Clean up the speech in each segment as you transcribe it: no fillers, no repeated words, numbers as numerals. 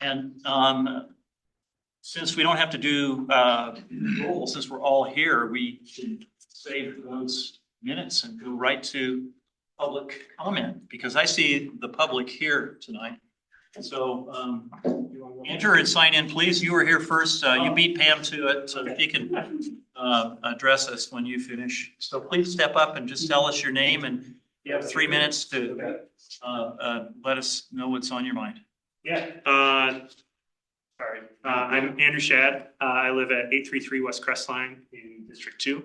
And since we don't have to do roll, since we're all here, we should save those minutes and go right to public comment, because I see the public here tonight. So enter and sign in, please. You were here first. You beat Pam to it, so if you can address us when you finish. So please step up and just tell us your name, and you have 3 minutes to let us know what's on your mind. Yeah. Sorry. I'm Andrew Shadd. I live at 833 West Crestline in District 2.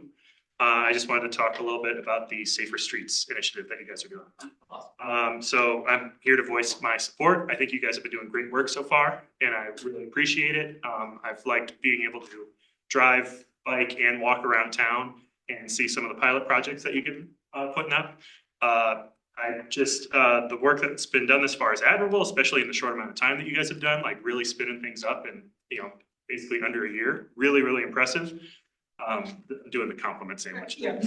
I just wanted to talk a little bit about the Safer Streets initiative that you guys are doing. So I'm here to voice my support. I think you guys have been doing great work so far, and I really appreciate it. I've liked being able to drive, bike, and walk around town and see some of the pilot projects that you've been putting up. The work that's been done this far is admirable, especially in the short amount of time that you guys have done, like really spinning things up in, basically under a year. Really, really impressive. I'm doing the compliment sandwich. Yeah.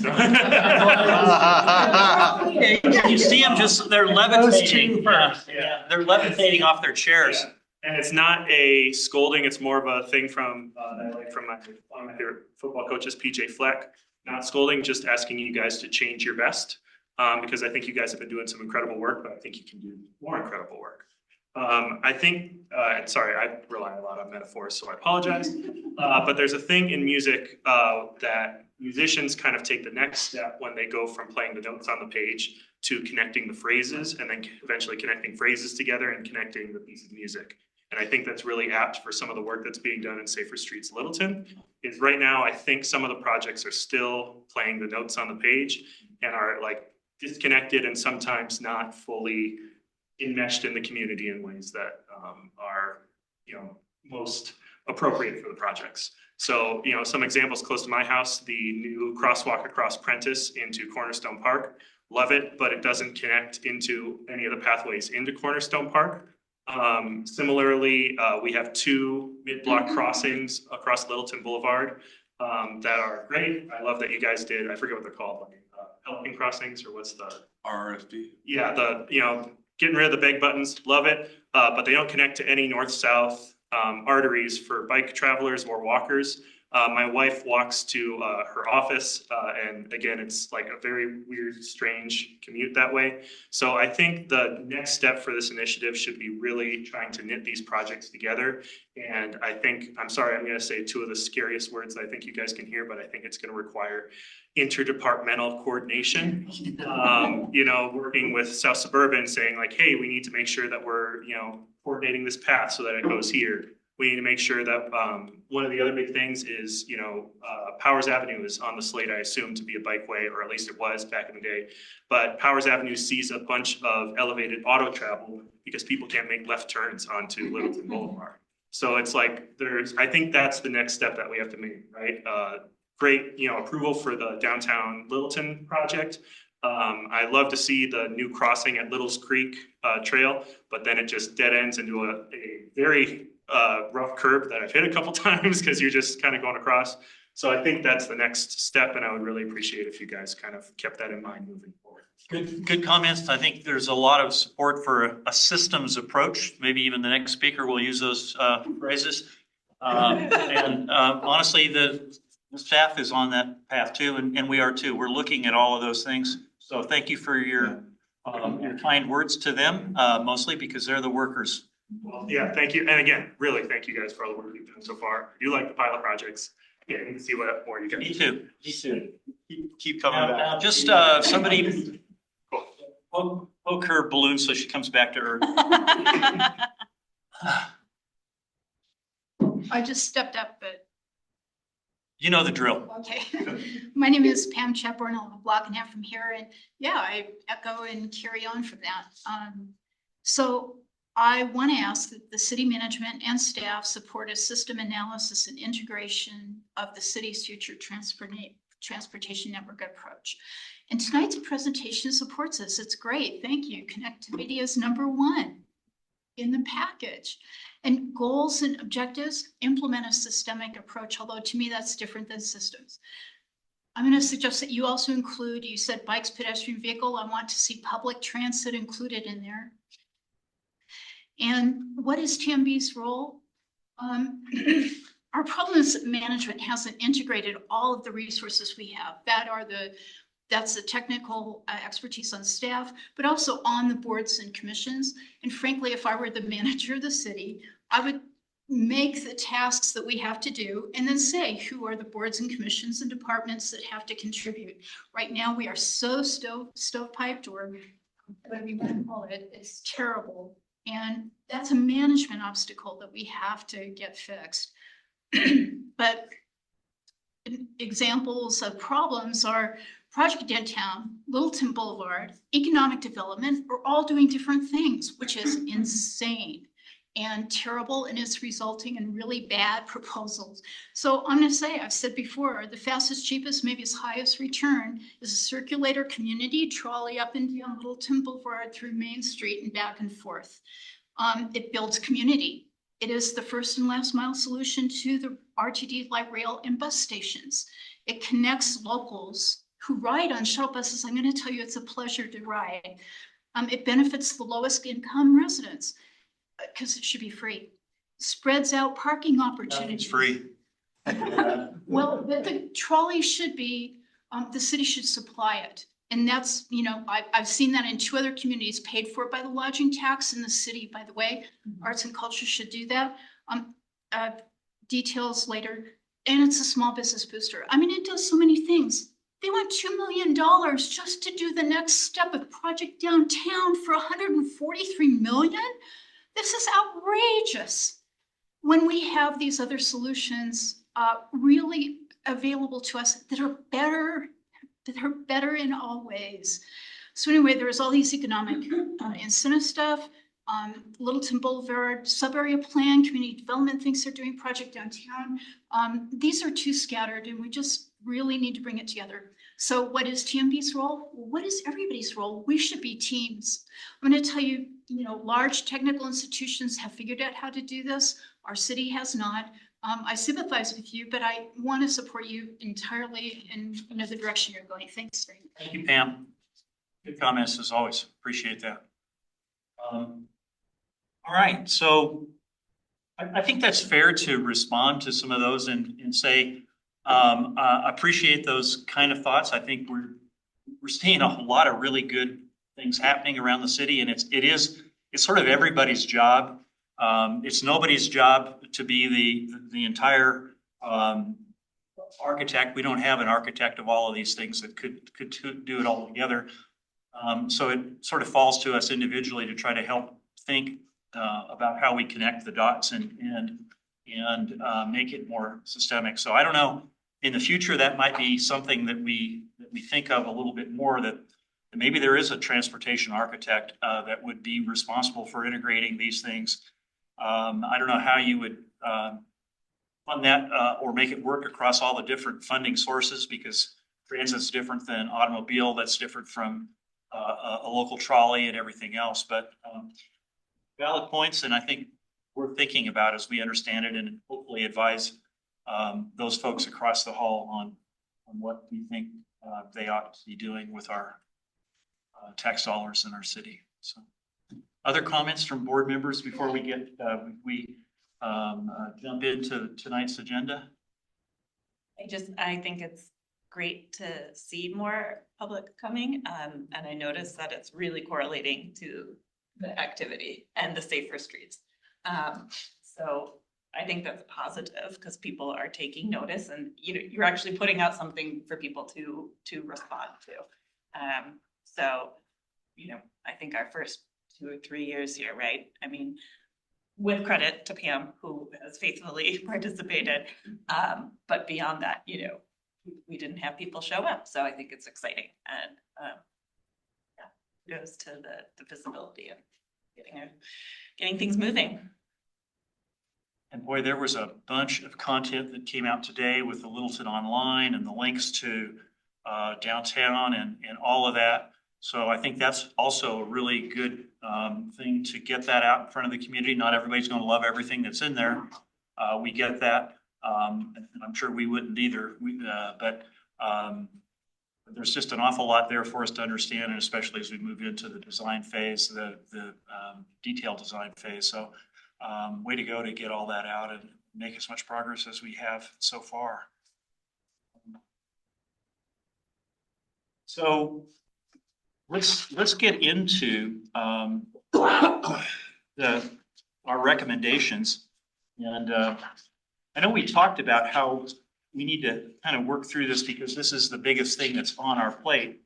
You see them they're levitating. Yeah. They're levitating off their chairs. Yeah. And it's not a scolding, it's more of a thing from one of my favorite football coaches, PJ Fleck. Not scolding, just asking you guys to change your best. Because I think you guys have been doing some incredible work, but I think you can do more incredible work. Sorry, I rely a lot on metaphors, so I apologize. But there's a thing in music that musicians kind of take the next step when they go from playing the notes on the page to connecting the phrases, and then eventually connecting phrases together and connecting the piece of music. And I think that's really apt for some of the work that's being done in Safer Streets Littleton. Is right now, I think some of the projects are still playing the notes on the page and are like disconnected and sometimes not fully enmeshed in the community in ways that are, most appropriate for the projects. So, some examples close to my house, the new crosswalk across Prentice into Cornerstone Park. Love it, but it doesn't connect into any of the pathways into Cornerstone Park. Similarly, we have 2 mid-block crossings across Littleton Boulevard that are great. I love that you guys did, I forget what they're called, like helping crossings, or what's the RFD? Yeah, getting rid of the big buttons, love it, but they don't connect to any north-south arteries for bike travelers or walkers. My wife walks to her office, and again, it's like a very weird, strange commute that way. So I think the next step for this initiative should be really trying to knit these projects together. And I think, I'm sorry, I'm going to say 2 of the scariest words I think you guys can hear, but I think it's going to require interdepartmental coordination. Working with South Suburban, saying like, hey, we need to make sure that we're, coordinating this path so that it goes here. We need to make sure that one of the other big things is, Powers Avenue is on the slate, I assume, to be a bikeway, or at least it was back in the day. But Powers Avenue sees a bunch of elevated auto travel because people can't make left turns onto Littleton Boulevard. So it's like I think that's the next step that we have to make, right? Great, approval for the downtown Littleton project. I love to see the new crossing at Littles Creek Trail, but then it just dead ends into a very rough curb that I've hit a couple times because you're just kind of going across. So I think that's the next step, and I would really appreciate if you guys kind of kept that in mind moving forward. Good comments. I think there's a lot of support for a systems approach. Maybe even the next speaker will use those phrases. Honestly, the staff is on that path too, and we are too. We're looking at all of those things. So thank you for your kind words to them, mostly because they're the workers. Well, yeah, thank you. And again, really thank you guys for all the work you've done so far. You like the pilot projects. Yeah, you can see what more you can. Me too. Keep coming back. Now just somebody poke her balloon so she comes back to Earth. I just stepped up, but. You know the drill. Okay. My name is Pam Chepburn. I live a block and a half from here. And yeah, I echo and carry on from that. So I want to ask that the city management and staff support a system analysis and integration of the city's future transportation network approach. And tonight's presentation supports this. It's great. Thank you. Connectivity is #1 in the package. And goals and objectives, implement a systemic approach, although to me that's different than systems. I'm going to suggest that you also include, you said bikes, pedestrian vehicle. I want to see public transit included in there. And what is TMB's role? Our problem is that management hasn't integrated all of the resources we have. That's the technical expertise on staff, but also on the boards and commissions. And frankly, if I were the manager of the city, I would make the tasks that we have to do and then say who are the boards and commissions and departments that have to contribute. Right now, we are so stovepiped, or whatever you want to call it. It's terrible. And that's a management obstacle that we have to get fixed. But examples of problems are Project Downtown, Littleton Boulevard, economic development are all doing different things, which is insane and terrible, and it's resulting in really bad proposals. So I'm going to say, I've said before, the fastest, cheapest, maybe as highest return is a circulator community trolley up and down Littleton Boulevard through Main Street and back and forth. It builds community. It is the first and last mile solution to the RTD light rail and bus stations. It connects locals who ride on shuttle buses. I'm going to tell you, it's a pleasure to ride. It benefits the lowest income residents because it should be free. Spreads out parking opportunities. It's free. Well, but the trolley should be, the city should supply it. And that's, you know, I've seen that in 2 other communities, paid for by the lodging tax in the city, by the way. Arts and culture should do that. Details later. And it's a small business booster. I mean, it does so many things. They want $2 million just to do the next step of Project Downtown for $143 million. This is outrageous. When we have these other solutions really available to us that are better in all ways. So anyway, there's all these economic incentive stuff. Littleton Boulevard, sub-area plan, community development thinks they're doing Project Downtown. These are too scattered and we just really need to bring it together. So what is TMB's role? What is everybody's role? We should be teams. I'm going to tell you, you know, large technical institutions have figured out how to do this. Our city has not. I sympathize with you, but I want to support you entirely in the direction you're going. Thanks very much. Thank you, Pam. Good comments as always. Appreciate that. All right, so I think that's fair to respond to some of those and say, appreciate those kind of thoughts. I think we're seeing a lot of really good things happening around the city, and it's sort of everybody's job. It's nobody's job to be the entire architect. We don't have an architect of all of these things that could do it all together. So it sort of falls to us individually to try to help think about how we connect the dots and make it more systemic. So I don't know, in the future, that might be something that we think of a little bit more, that maybe there is a transportation architect that would be responsible for integrating these things. I don't know how you would fund that or make it work across all the different funding sources, because transit's different than automobile, that's different from a local trolley and everything else. But valid points, and I think we're thinking about as we understand it, and hopefully advise those folks across the hall on what we think they ought to be doing with our tax dollars in our city. So, other comments from board members before we get jump into tonight's agenda? I think it's great to see more public coming, and I noticed that it's really correlating to the activity and the safer streets. So I think that's positive because people are taking notice, and you're actually putting out something for people to respond to. So I think our first 2 or 3 years here, right? I mean, with credit to Pam, who has faithfully participated, but beyond that, we didn't have people show up. So I think it's exciting, and goes to the visibility and getting things moving. And boy, there was a bunch of content that came out today with the Littleton Online and the links to downtown and all of that. So I think that's also a really good thing to get that out in front of the community. Not everybody's going to love everything that's in there. We get that. And I'm sure we wouldn't either. But there's just an awful lot there for us to understand, and especially as we move into the design phase, the detailed design phase. So way to go to get all that out and make as much progress as we have so far. So let's get into our recommendations. And I know we talked about how we need to kind of work through this because this is the biggest thing that's on our plate.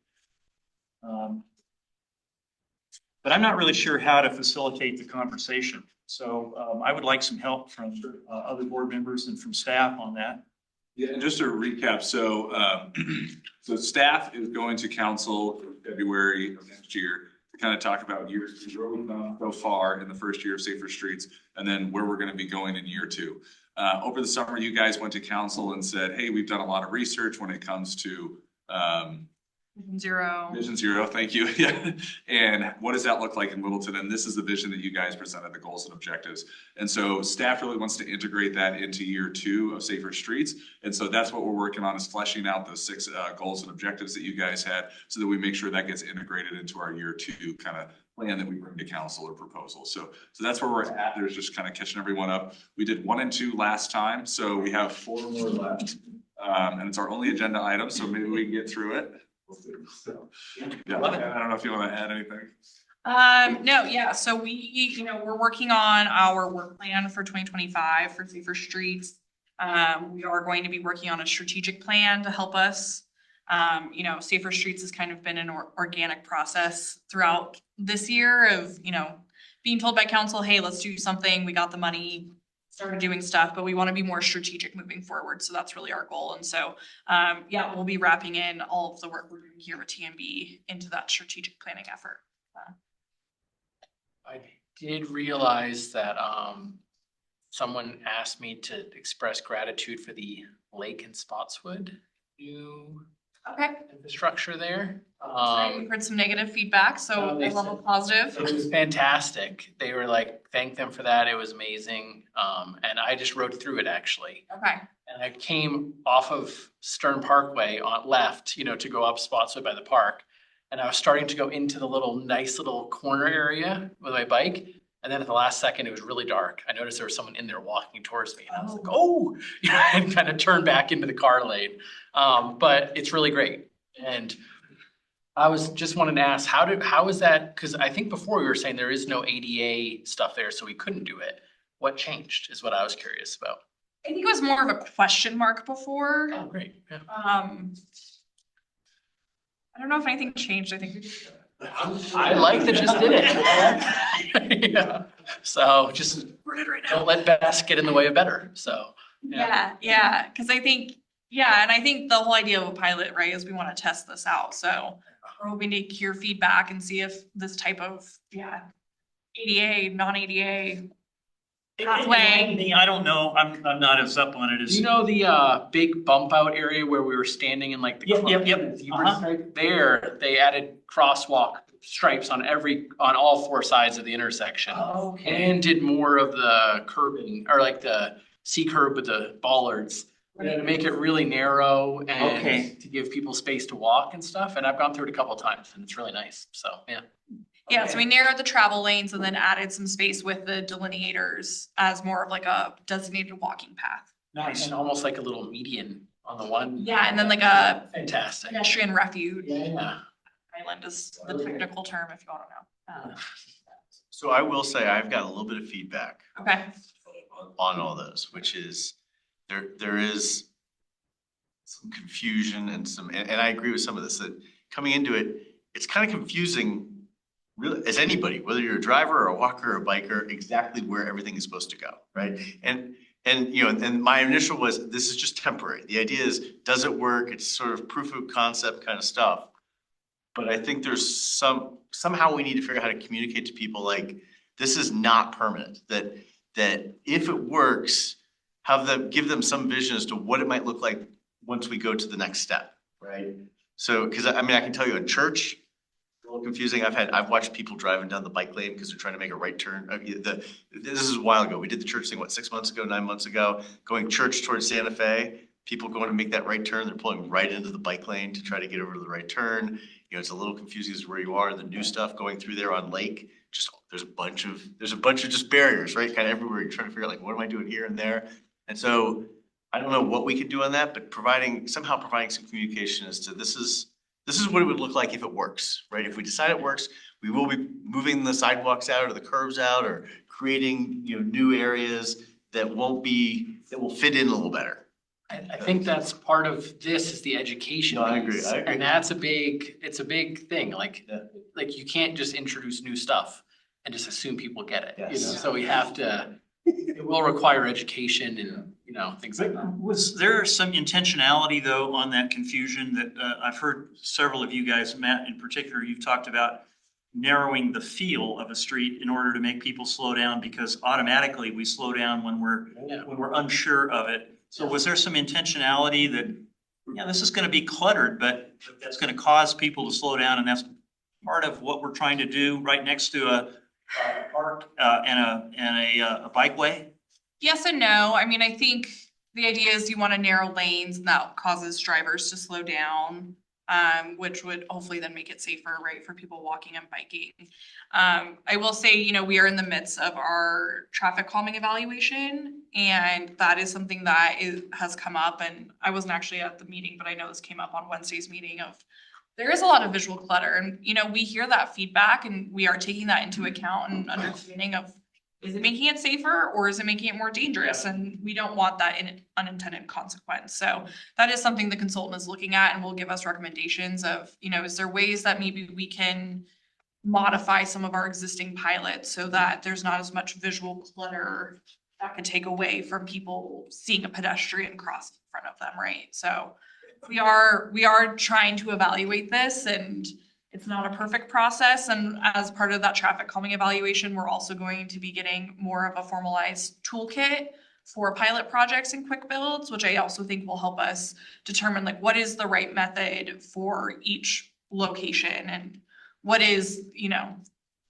But I'm not really sure how to facilitate the conversation. So I would like some help from other board members and from staff on that. Yeah, and just to recap, so so staff is going to council in February of next year to kind of talk about years where we've gone so far in the first year of Safer Streets, and then where we're going to be going in year two. Over the summer, you guys went to council and said, hey, we've done a lot of research when it comes to Vision Zero, thank you. Yeah. And what does that look like in Littleton? And this is the vision that you guys presented, the goals and objectives. And so staff really wants to integrate that into year two of Safer Streets. And so that's what we're working on, is fleshing out the 6 goals and objectives that you guys had, so that we make sure that gets integrated into our year two kind of plan that we bring to council or proposal. So that's where we're at. There's just kind of catching everyone up. We did 1 and 2 last time, so we have 4 more left. And it's our only agenda item, so maybe we can get through it. So, yeah, I don't know if you want to add anything. No, yeah, so we're working on our work plan for 2025 for Safer Streets. We are going to be working on a strategic plan to help us. Safer Streets has kind of been an organic process throughout this year of, being told by council, hey, let's do something. We got the money, started doing stuff, but we want to be more strategic moving forward. So that's really our goal. And so, we'll be wrapping in all of the work we're doing here with TMB into that strategic planning effort. I did realize that someone asked me to express gratitude for the lake in Spotswood new Okay. infrastructure there. We've heard some negative feedback, so Oh, they a level said- positive. It was fantastic. They were like, thank them for that. It was amazing. And I just rode through it actually. Okay. And I came off of Stern Parkway on left, to go up Spotswood by the park. And I was starting to go into the nice little corner area with my bike. And then at the last second, it was really dark. I noticed there was someone in there walking towards me. And I was like, oh, and kind of turned back into the car lane. But it's really great. And I was just wanting to ask, how is that? Because I think before we were saying there is no ADA stuff there, so we couldn't do it. What changed is what I was curious about. I think it was more of a question mark before. Oh, great. Yeah. I don't know if anything changed. I think we just. I like that just did it. Yeah. So just don't let best get in the way of better. So. Yeah. Because I think, and I think the whole idea of a pilot, right, is we want to test this out. So we're hoping to hear feedback and see if this type of, ADA, non-ADA pathway. I don't know. I'm not as up on it as. You know the big bump out area where we were standing in like the Yep. zebra stripe? There, they added crosswalk stripes on all 4 sides of the intersection. Oh, okay. And did more of the curbing, or like the C curb with the bollards. To make it really narrow and to give people space to walk and stuff. And I've gone through it a couple of times and it's really nice. So, yeah. Yeah, so we narrowed the travel lanes and then added some space with the delineators as more of like a designated walking path. Nice. And almost like a little median on the one. Yeah, and then like a Fantastic. pedestrian refuge. Yeah. Island is the technical term if you want to know. So I will say I've got a little bit of feedback Okay. on all those, which is there is some confusion and I agree with some of this, that coming into it, it's kind of confusing really as anybody, whether you're a driver or a walker or a biker, exactly where everything is supposed to go, right? And my initial was, this is just temporary. The idea is, does it work? It's sort of proof of concept kind of stuff. But I think there's somehow we need to figure out how to communicate to people like, this is not permanent, that if it works, give them some vision as to what it might look like once we go to the next step, right? So, because I can tell you in church, a little confusing. I've watched people driving down the bike lane because they're trying to make a right turn. This is a while ago. We did the church thing, 6 months ago, 9 months ago, going church towards Santa Fe. people going to make that right turn, they're pulling right into the bike lane to try to get over to the right turn. You know, it's a little confusing as to where you are, the new stuff going through there on Lake, just, there's a bunch of just barriers, right? Kind of everywhere, you're trying to figure out like, what am I doing here and there? And so I don't know what we could do on that, but somehow providing some communication as to this is what it would look like if it works, right? If we decide it works, we will be moving the sidewalks out or the curbs out or creating, you know, new areas that will fit in a little better. I think that's part of this is the education No, I agree, piece. I agree. And that's it's a big thing, like, Yeah. like you can't just introduce new stuff and just assume people get it, you know, Yes. so we have to, it will require education and, you know, things like that. Was there some intentionality though on that confusion that I've heard several of you guys, Matt in particular, you've talked about narrowing the feel of a street in order to make people slow down because automatically we slow down when Yeah. we're unsure of it. So was there some intentionality that, yeah, this is going to be cluttered, but that's going to cause people to slow down and that's part of what we're trying to do right next to a park and a bikeway? Yes and no. I mean, I think the idea is you want to narrow lanes and that causes drivers to slow down, which would hopefully then make it safer, right, for people walking and biking. I will say, you know, we are in the midst of our traffic calming evaluation, and that is something that has come up. And I wasn't actually at the meeting, but I know this came up on Wednesday's meeting of there is a lot of visual clutter, and you know, we hear that feedback, and we are taking that into account and understanding of is it making it safer or is it making it more dangerous? And we don't want that unintended consequence. So that is something the consultant is looking at and will give us recommendations of, you know, is there ways that maybe we can modify some of our existing pilots so that there's not as much visual clutter that could take away from people seeing a pedestrian cross in front of them, right? So we are trying to evaluate this, and it's not a perfect process. And as part of that traffic calming evaluation, we're also going to be getting more of a formalized toolkit for pilot projects and quick builds, which I also think will help us determine like what is the right method for each location and what is, you know,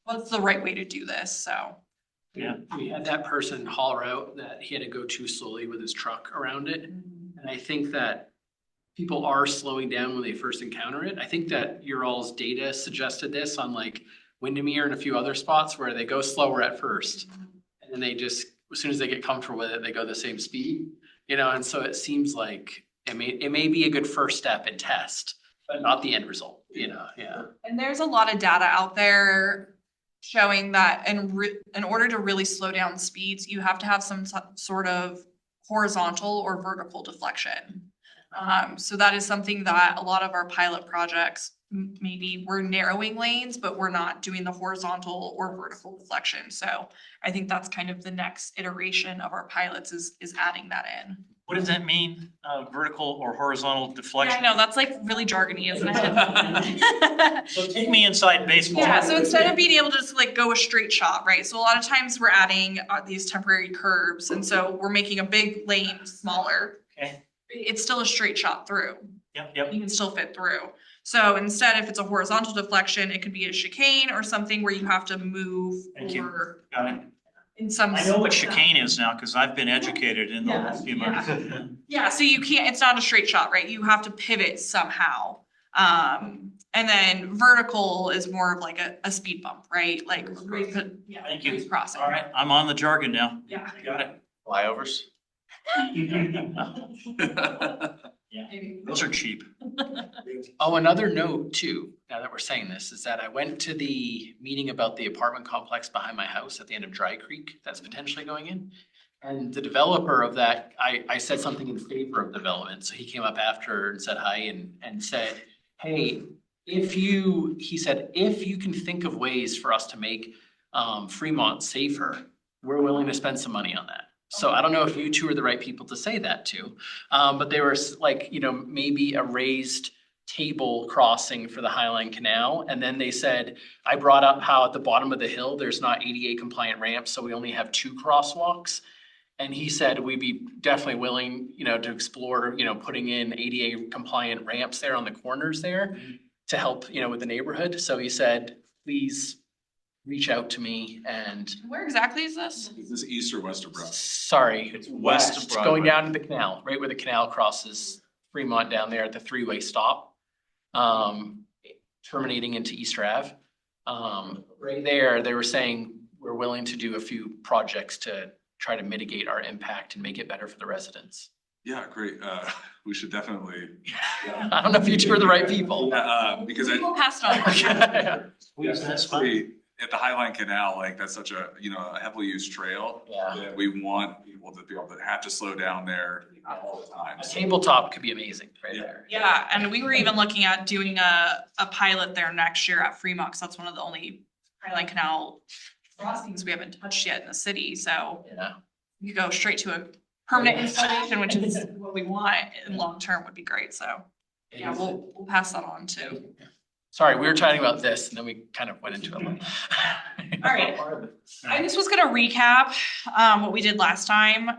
what's the right way to do this. So Yeah. We had that person holler out that he had to go too slowly with his truck around it. And I think that people are slowing down when they first encounter it. I think that your all's data suggested this on like Windermere and a few other spots where they go slower at first. And then they just, as soon as they get comfortable with it, they go the same speed, you know, and so it seems like it may be a good first step and test, but not the end result, you know, yeah. And there's a lot of data out there showing that in order to really slow down speeds, you have to have some sort of horizontal or vertical deflection. So that is something that a lot of our pilot projects, maybe we're narrowing lanes, but we're not doing the horizontal or vertical deflection. So I think that's kind of the next iteration of our pilots is adding that in. What does that mean? Vertical or horizontal Yeah, deflection? I know, that's like really jargony, isn't it? So take me inside baseball. Yeah, so instead of being able to just like go a straight shot, right? So a lot of times we're adding these temporary curbs, and so we're making a big lane smaller. Okay. It's still a straight shot through. Yep. You can still fit through. So instead, if it's a horizontal deflection, it could be a chicane or something where you have to move Thank you. over Got it. in some. I know what chicane is now because I've been educated in the last few months. Yeah, so you can't, it's not a straight shot, right? You have to pivot somehow. And then vertical is more of like a speed bump, right? Like, yeah, Thank you. raised crossing. All right, I'm on the jargon now. Yeah. Got it. Flyovers? Yeah, those are cheap. Oh, another note too, now that we're saying this, is that I went to the meeting about the apartment complex behind my house at the end of Dry Creek that's potentially going in. And the developer of that, I said something in favor of development, so he came up after and said hi and said, hey, he said, if you can think of ways for us to make Fremont safer, we're willing to spend some money on that. So I don't know if you two are the right people to say that to, but they were like, you know, maybe a raised table crossing for the Highline Canal. And then they said, I brought up how at the bottom of the hill, there's not ADA compliant ramps, so we only have 2 crosswalks. And he said, we'd be definitely willing, you know, to explore, you know, putting in ADA compliant ramps there on the corners there to help, you know, with the neighborhood. So he said, please reach out to me and, Where exactly is this? Is this east or west of Broad? sorry, It's west of going Broadway. down to the canal, right where the canal crosses Fremont down there at the three-way stop. Terminating into Easter Ave. Right there, they were saying we're willing to do a few projects to try to mitigate our impact and make it better for the residents. Yeah, great. We should definitely. I don't know if you two are the right people. Yeah, because I. We'll pass it on. Yeah, especially at the Highline Canal, like that's such a, a heavily used trail. Yeah. That we want people to be able to have to slow down there all the time. A So, tabletop could be amazing right Yeah. there. Yeah, and we were even looking at doing a pilot there next year at Fremont, because that's one of the only Highline Canal crossings we haven't touched yet in the city, so Yeah. you go straight to a permanent installation, which is what we want in long term would be great, so. Yeah, we'll pass that on too. Sorry, we were chatting about this and then we kind of went into it. All right. I just was gonna recap what we did last time.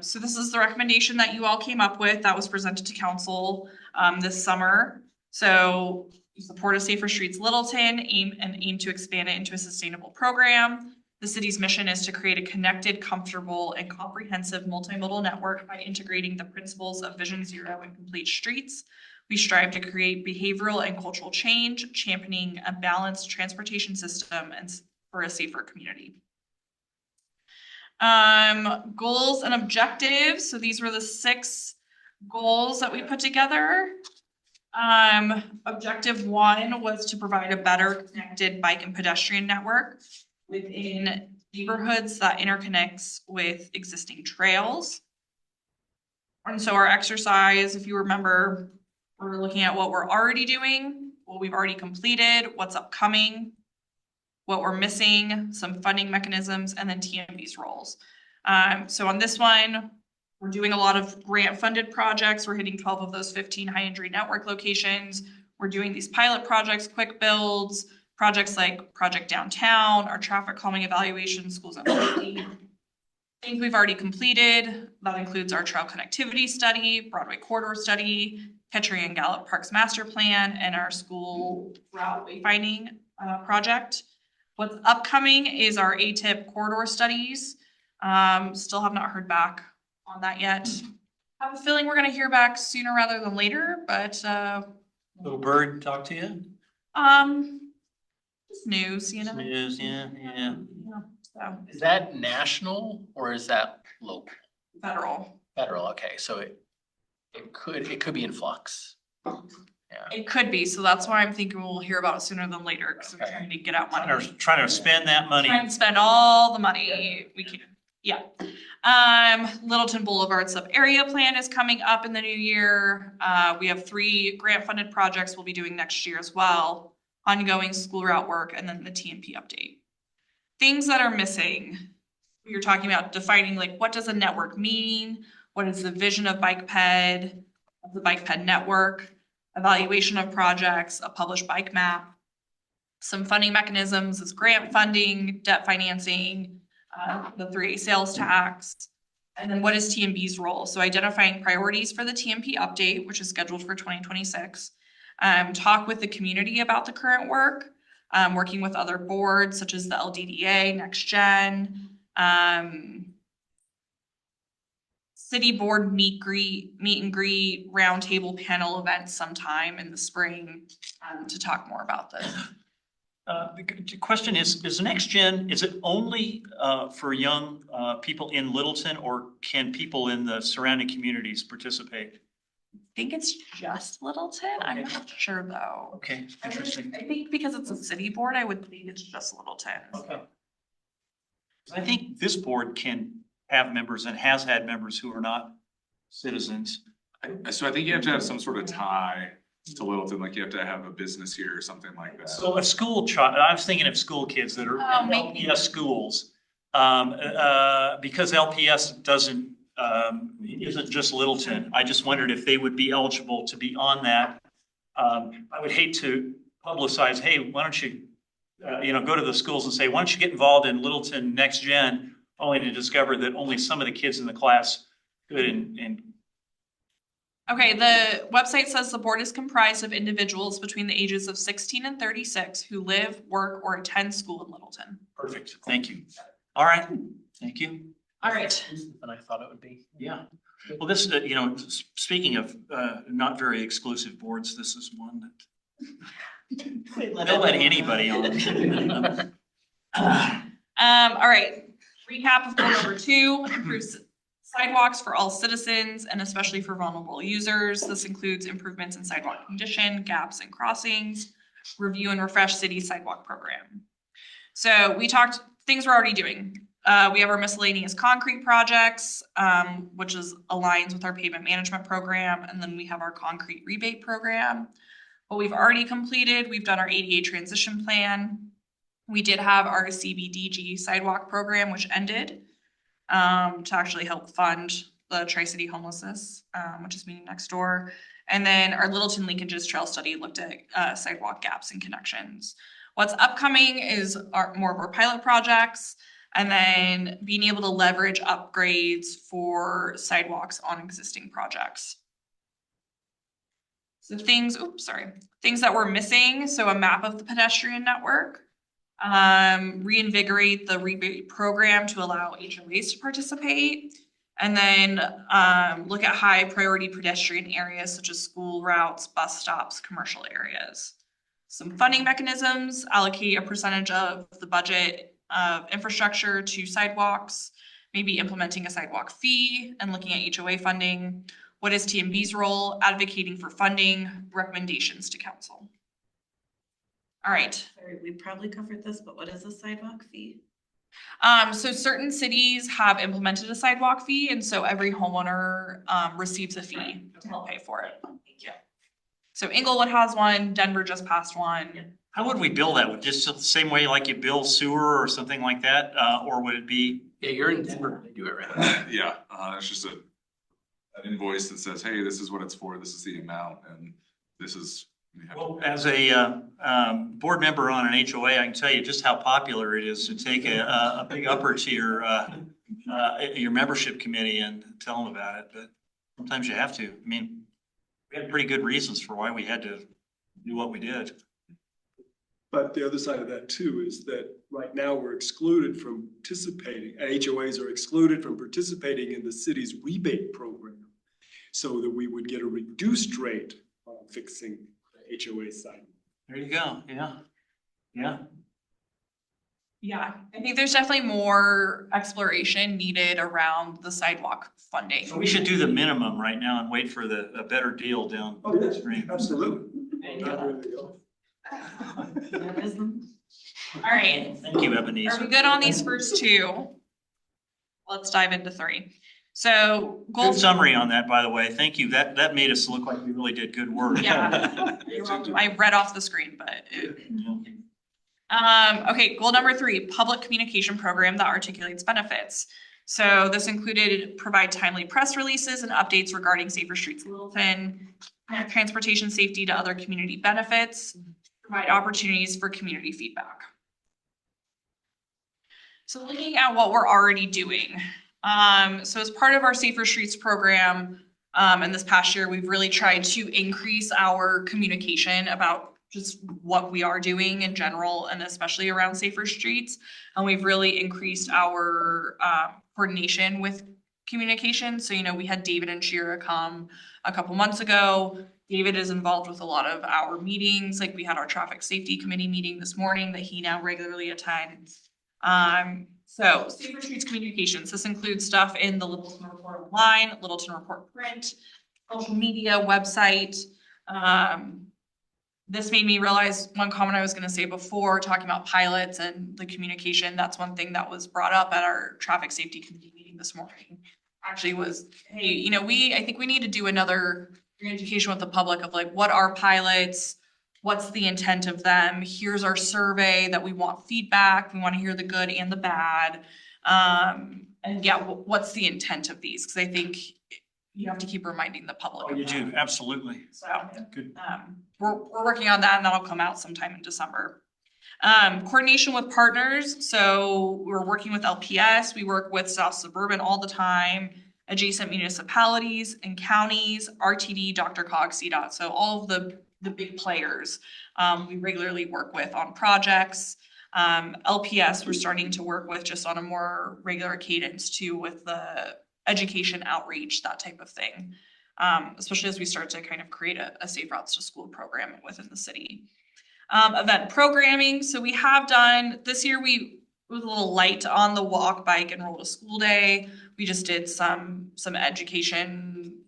So this is the recommendation that you all came up with that was presented to council this summer. So support of Safer Streets Littleton, aim to expand it into a sustainable program. The city's mission is to create a connected, comfortable, and comprehensive multimodal network by integrating the principles of Vision Zero and Complete Streets. We strive to create behavioral and cultural change, championing a balanced transportation system and for a safer community. Goals and objectives. So these were the 6 goals that we put together. Objective 1 was to provide a better connected bike and pedestrian network within neighborhoods that interconnects with existing trails. And so our exercise, if you remember, we're looking at what we're already doing, what we've already completed, what's upcoming, what we're missing, some funding mechanisms, and then TMB's roles. So on this one, we're doing a lot of grant funded projects. We're hitting 12 of those 15 high injury network locations. We're doing these pilot projects, quick builds, projects like Project Downtown, our traffic calming evaluation, schools and safety. Things we've already completed, that includes our trail connectivity study, Broadway corridor study, Kettering and Gallup Parks master plan, and our school route wayfinding project. What's upcoming is our ATIP corridor studies. Still have not heard back on that yet. I have a feeling we're gonna hear back sooner rather than later, but Little bird talk to you? just news, you know? News, yeah. So, Is that national or is that local? federal. Federal, okay, so it could be in flux. It could be, so that's why I'm thinking we'll hear about it sooner than later, because we're Okay. trying to get out money. Trying to spend that money. Try and spend all the money we can. Yeah. Littleton Boulevard sub-area plan is coming up in the new year. We have 3 grant funded projects we'll be doing next year as well. Ongoing school route work and then the TMP update. Things that are missing. We were talking about defining like what does a network mean? What is the vision of bike ped, of the bike ped network? Evaluation of projects, a published bike map. Some funding mechanisms is grant funding, debt financing, the 3A sales tax. And then what is TMB's role? So identifying priorities for the TMP update, which is scheduled for 2026. Talk with the community about the current work, working with other boards such as the LDDA, Next Gen, city board meet and greet, roundtable panel events sometime in the spring to talk more about this. The question is Next Gen, is it only for young people in Littleton, or can people in the surrounding communities participate? I think it's just Littleton. I'm not sure though. Okay, interesting. I think because it's a city board, I would think it's just Littleton. Okay. I think this board can have members and has had members who are not citizens. So I think you have to have some sort of tie to Littleton, like you have to have a business here or something like that. So a school child, I was thinking of school kids that are Oh, in maybe. LPS schools. Because LPS isn't just Littleton. I just wondered if they would be eligible to be on that. I would hate to publicize, hey, why don't you, go to the schools and say, why don't you get involved in Littleton Next Gen, only to discover that only some of the kids in the class could and Okay, the website says the board is comprised of individuals between the ages of 16 and 36 who live, work, or attend school in Littleton. Perfect, thank you. All right, thank you. All right. Than I thought it would be. Yeah, well, this, you know, speaking of not very exclusive boards, this is one that they'll let anybody on. All right, recap of goal number 2, improve sidewalks for all citizens and especially for vulnerable users. This includes improvements in sidewalk condition, gaps and crossings, review and refresh city sidewalk program. So we talked things we're already doing. We have our miscellaneous concrete projects, which aligns with our pavement management program. And then we have our concrete rebate program. What we've already completed, we've done our ADA transition plan. We did have our CBDG sidewalk program, which ended, to actually help fund the Tri-City homelessness, which is meeting next door. And then our Littleton linkages trail study looked at sidewalk gaps and connections. What's upcoming is more of our pilot projects, and then being able to leverage upgrades for sidewalks on existing projects. So things that we're missing. So a map of the pedestrian network, reinvigorate the rebate program to allow HOAs to participate, and then look at high priority pedestrian areas such as school routes, bus stops, commercial areas. Some funding mechanisms, allocate a percentage of the budget of infrastructure to sidewalks, maybe implementing a sidewalk fee and looking at HOA funding. What is TMB's role? Advocating for funding, recommendations to council. All right. Sorry, we probably covered this, but what is a sidewalk fee? So certain cities have implemented a sidewalk fee, and so every homeowner receives a fee to help pay for it. Thank you. So Inglewood has one, Denver just passed one. How would we bill that? Just the same way like you bill sewer or something like that? Or would it be? Yeah, you're in Denver, they do it right. Yeah, it's just an invoice that says, hey, this is what it's for, this is the amount, and this is. Well, as a board member on an HOA, I can tell you just how popular it is to take a big upper to your membership committee and tell them about it, but sometimes you have to. I mean, we had pretty good reasons for why we had to do what we did. But the other side of that too is that right now we're excluded from participating, HOAs are excluded from participating in the city's rebate program, so that we would get a reduced rate on fixing the HOA side. There you go. Yeah. Yeah. Yeah, I think there's definitely more exploration needed around the sidewalk funding. So we should do the minimum right now and wait for a better deal down Oh, the yes, stream. absolutely. All right. Thank you, Are Ebenezer. we good on these first 2? Let's dive into 3. So goal. Good summary on that, by the way. Thank you. That made us look like we really did good work. Yeah. You're welcome. I read off the screen, but. Okay, goal number 3, public communication program that articulates benefits. So this included provide timely press releases and updates regarding Safer Streets Littleton, transportation safety to other community benefits, provide opportunities for community feedback. So looking at what we're already doing. So as part of our Safer Streets program, and this past year, we've really tried to increase our communication about just what we are doing in general, and especially around safer streets. And we've really increased our coordination with communication. So, you know, we had David and Shira come a couple months ago. David is involved with a lot of our meetings. Like we had our traffic safety committee meeting this morning that he now regularly attends. So Safer Streets communications, this includes stuff in the Littleton Report online, Littleton Report print, social media, website. This made me realize one comment I was going to say before, talking about pilots and the communication. That's one thing that was brought up at our traffic safety committee meeting this morning. Actually was, hey, you know, I think we need to do another education with the public of like, what are pilots? What's the intent of them? Here's our survey that we want feedback. We want to hear the good and the bad. And yeah, what's the intent of these? Because I think you have to keep reminding the public. Oh, you do, absolutely. So Good. we're working on that, and that'll come out sometime in December. Coordination with partners. So we're working with LPS. We work with South Suburban all the time. adjacent municipalities and counties, RTD, DRCOG, CDOT, so all of the big players we regularly work with on projects. LPS, we're starting to work with just on a more regular cadence too with the education outreach, that type of thing. Especially as we start to kind of create a safe routes to school program within the city. Event programming, so we have done, this year we was a little light on the walk, bike, and roll to school day. We just did some education,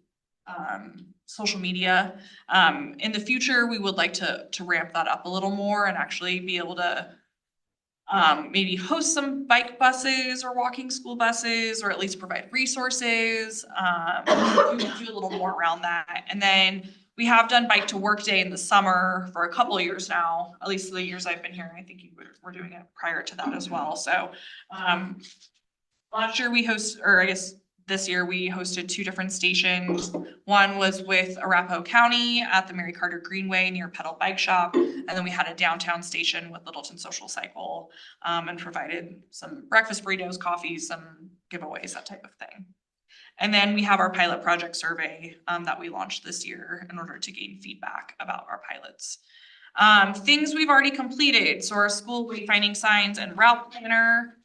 social media. In the future, we would like to ramp that up a little more and actually be able to maybe host some bike buses or walking school buses, or at least provide resources, do a little more around that. And then we have done bike to work day in the summer for a couple of years now, at least the years I've been here. I think we're doing it prior to that as well. So last year this year we hosted 2 different stations. One was with Arapahoe County at the Mary Carter Greenway near Pedal Bike Shop. And then we had a downtown station with Littleton Social Cycle, and provided some breakfast burritos, coffees, some giveaways, that type of thing. And then we have our pilot project survey that we launched this year in order to gain feedback about our pilots. Things we've already completed. So our school wayfinding signs and route planner.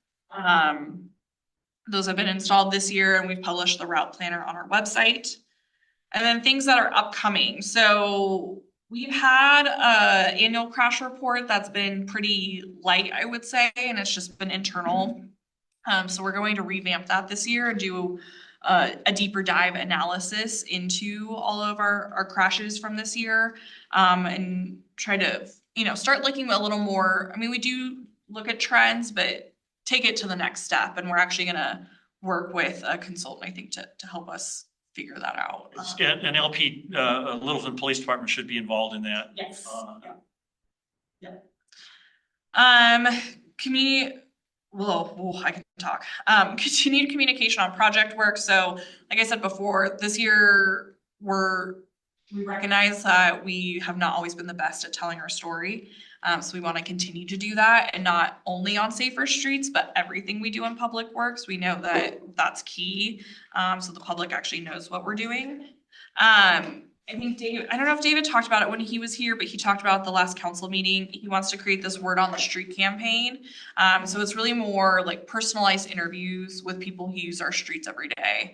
Those have been installed this year, and we've published the route planner on our website. And then things that are upcoming. So we've had an annual crash report that's been pretty light, I would say, and it's just been internal. So we're going to revamp that this year and do a deeper dive analysis into all of our crashes from this year, and try to, start looking a little more. I mean, we do look at trends, but take it to the next step. And we're actually going to work with a consultant, I think, to help us figure that out. An LP, Littleton Police Department should be involved in that. Yes. Yeah. I can talk. Continued communication on project work. So like I said before, this year we recognize that we have not always been the best at telling our story. So we want to continue to do that, and not only on safer streets, but everything we do in public works. We know that that's key. So the public actually knows what we're doing. I think I don't know if David talked about it when he was here, but he talked about the last council meeting. He wants to create this word on the street campaign. So it's really more like personalized interviews with people who use our streets every day,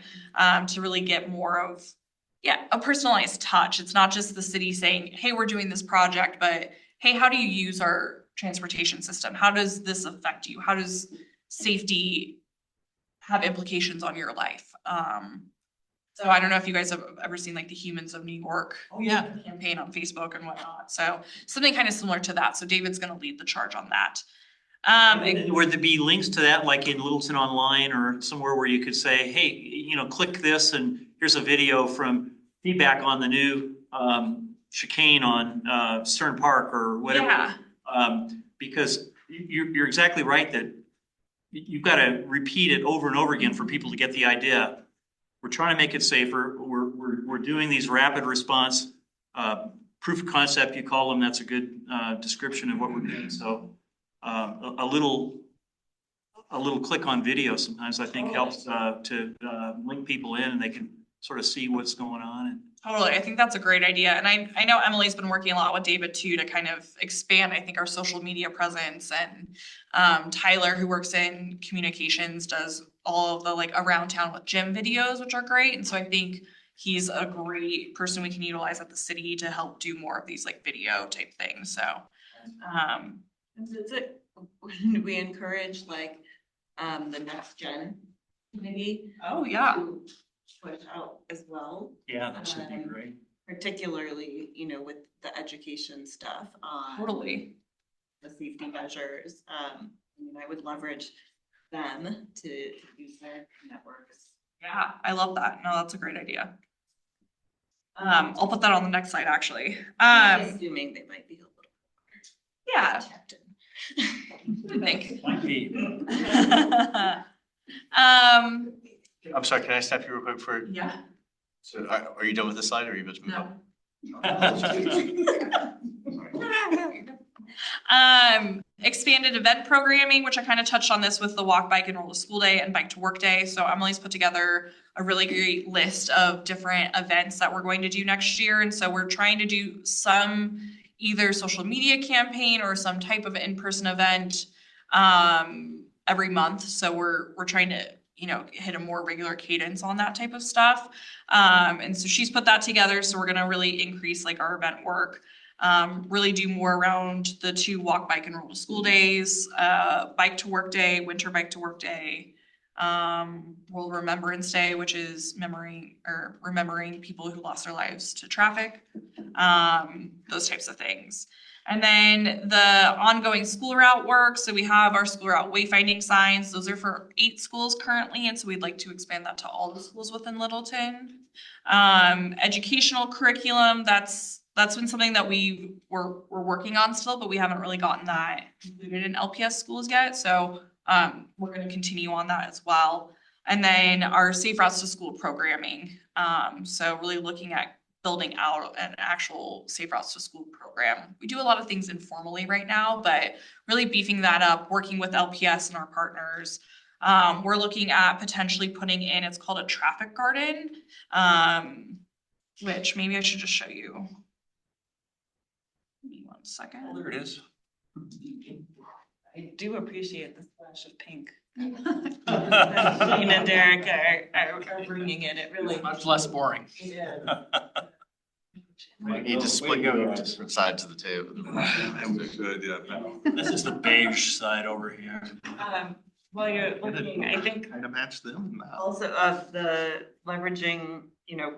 to really get more of, a personalized touch. It's not just the city saying, hey, we're doing this project, but hey, how do you use our transportation system? How does this affect you? How does safety have implications on your life? So I don't know if you guys have ever seen like the Humans of New York campaign on Facebook and whatnot. So something kind of similar to that. So David's going to lead the charge on that. Would there be links to that, like in Littleton Online or somewhere where you could say, hey, click this and here's a video from feedback on the new chicane on Stern Park or whatever. Yeah. Because you're exactly right that you've got to repeat it over and over again for people to get the idea. We're trying to make it safer. We're doing these rapid response proof of concept, you call them. That's a good description of what we're doing. So a little click on video sometimes I think helps to link people in, and they can sort of see what's going on. Totally. I think that's a great idea. And I know Emily's been working a lot with David too, to kind of expand, I think, our social media presence. And Tyler, who works in communications, does all of the like around town with Jim videos, which are great. And so I think he's a great person we can utilize at the city to help do more of these like video type things. So, we encourage like the next gen committee. Oh yeah. To push out as well. Yeah, that should be great. Particularly, with the education stuff on Totally. the safety measures. I would leverage them to use their networks. Yeah, I love that. No, that's a great idea. I'll put that on the next slide actually. Assuming they might be a little Yeah. protected. I think. Might be. I'm sorry, can I stop you real quick for, Yeah. so are you done with the slide or are you about to move No. on? Expanded event programming, which I kind of touched on this with the walk, bike, and roll to school day and bike to work day. So Emily's put together a really great list of different events that we're going to do next year. And so we're trying to do some either social media campaign or some type of in-person event every month. So we're trying to, you know, hit a more regular cadence on that type of stuff. And so she's put that together. So we're gonna really increase like our event work. Really do more around the 2 walk, bike, and roll to school days, bike to work day, winter bike to work day, World Remembrance Day, which is remembering people who lost their lives to traffic, those types of things. And then the ongoing school route work. So we have our school route wayfinding signs. Those are for 8 schools currently. And so we'd like to expand that to all the schools within Littleton. Educational curriculum, that's been something that we're working on still, but we haven't really gotten that included in LPS schools yet. So we're going to continue on that as well. And then our safe routes to school programming. So really looking at building out an actual safe routes to school program. We do a lot of things informally right now, but really beefing that up, working with LPS and our partners. We're looking at potentially putting in, it's called a traffic garden, which maybe I should just show you. Give me 1 second. Oh, there it is. I do appreciate the splash of pink. Shane and Derek are bringing it really. Much less boring. Yeah. We need to split you to different sides of the table. Good, yeah. This is the beige side over here. While you're looking, I think Kind of match them. also of the leveraging, you know,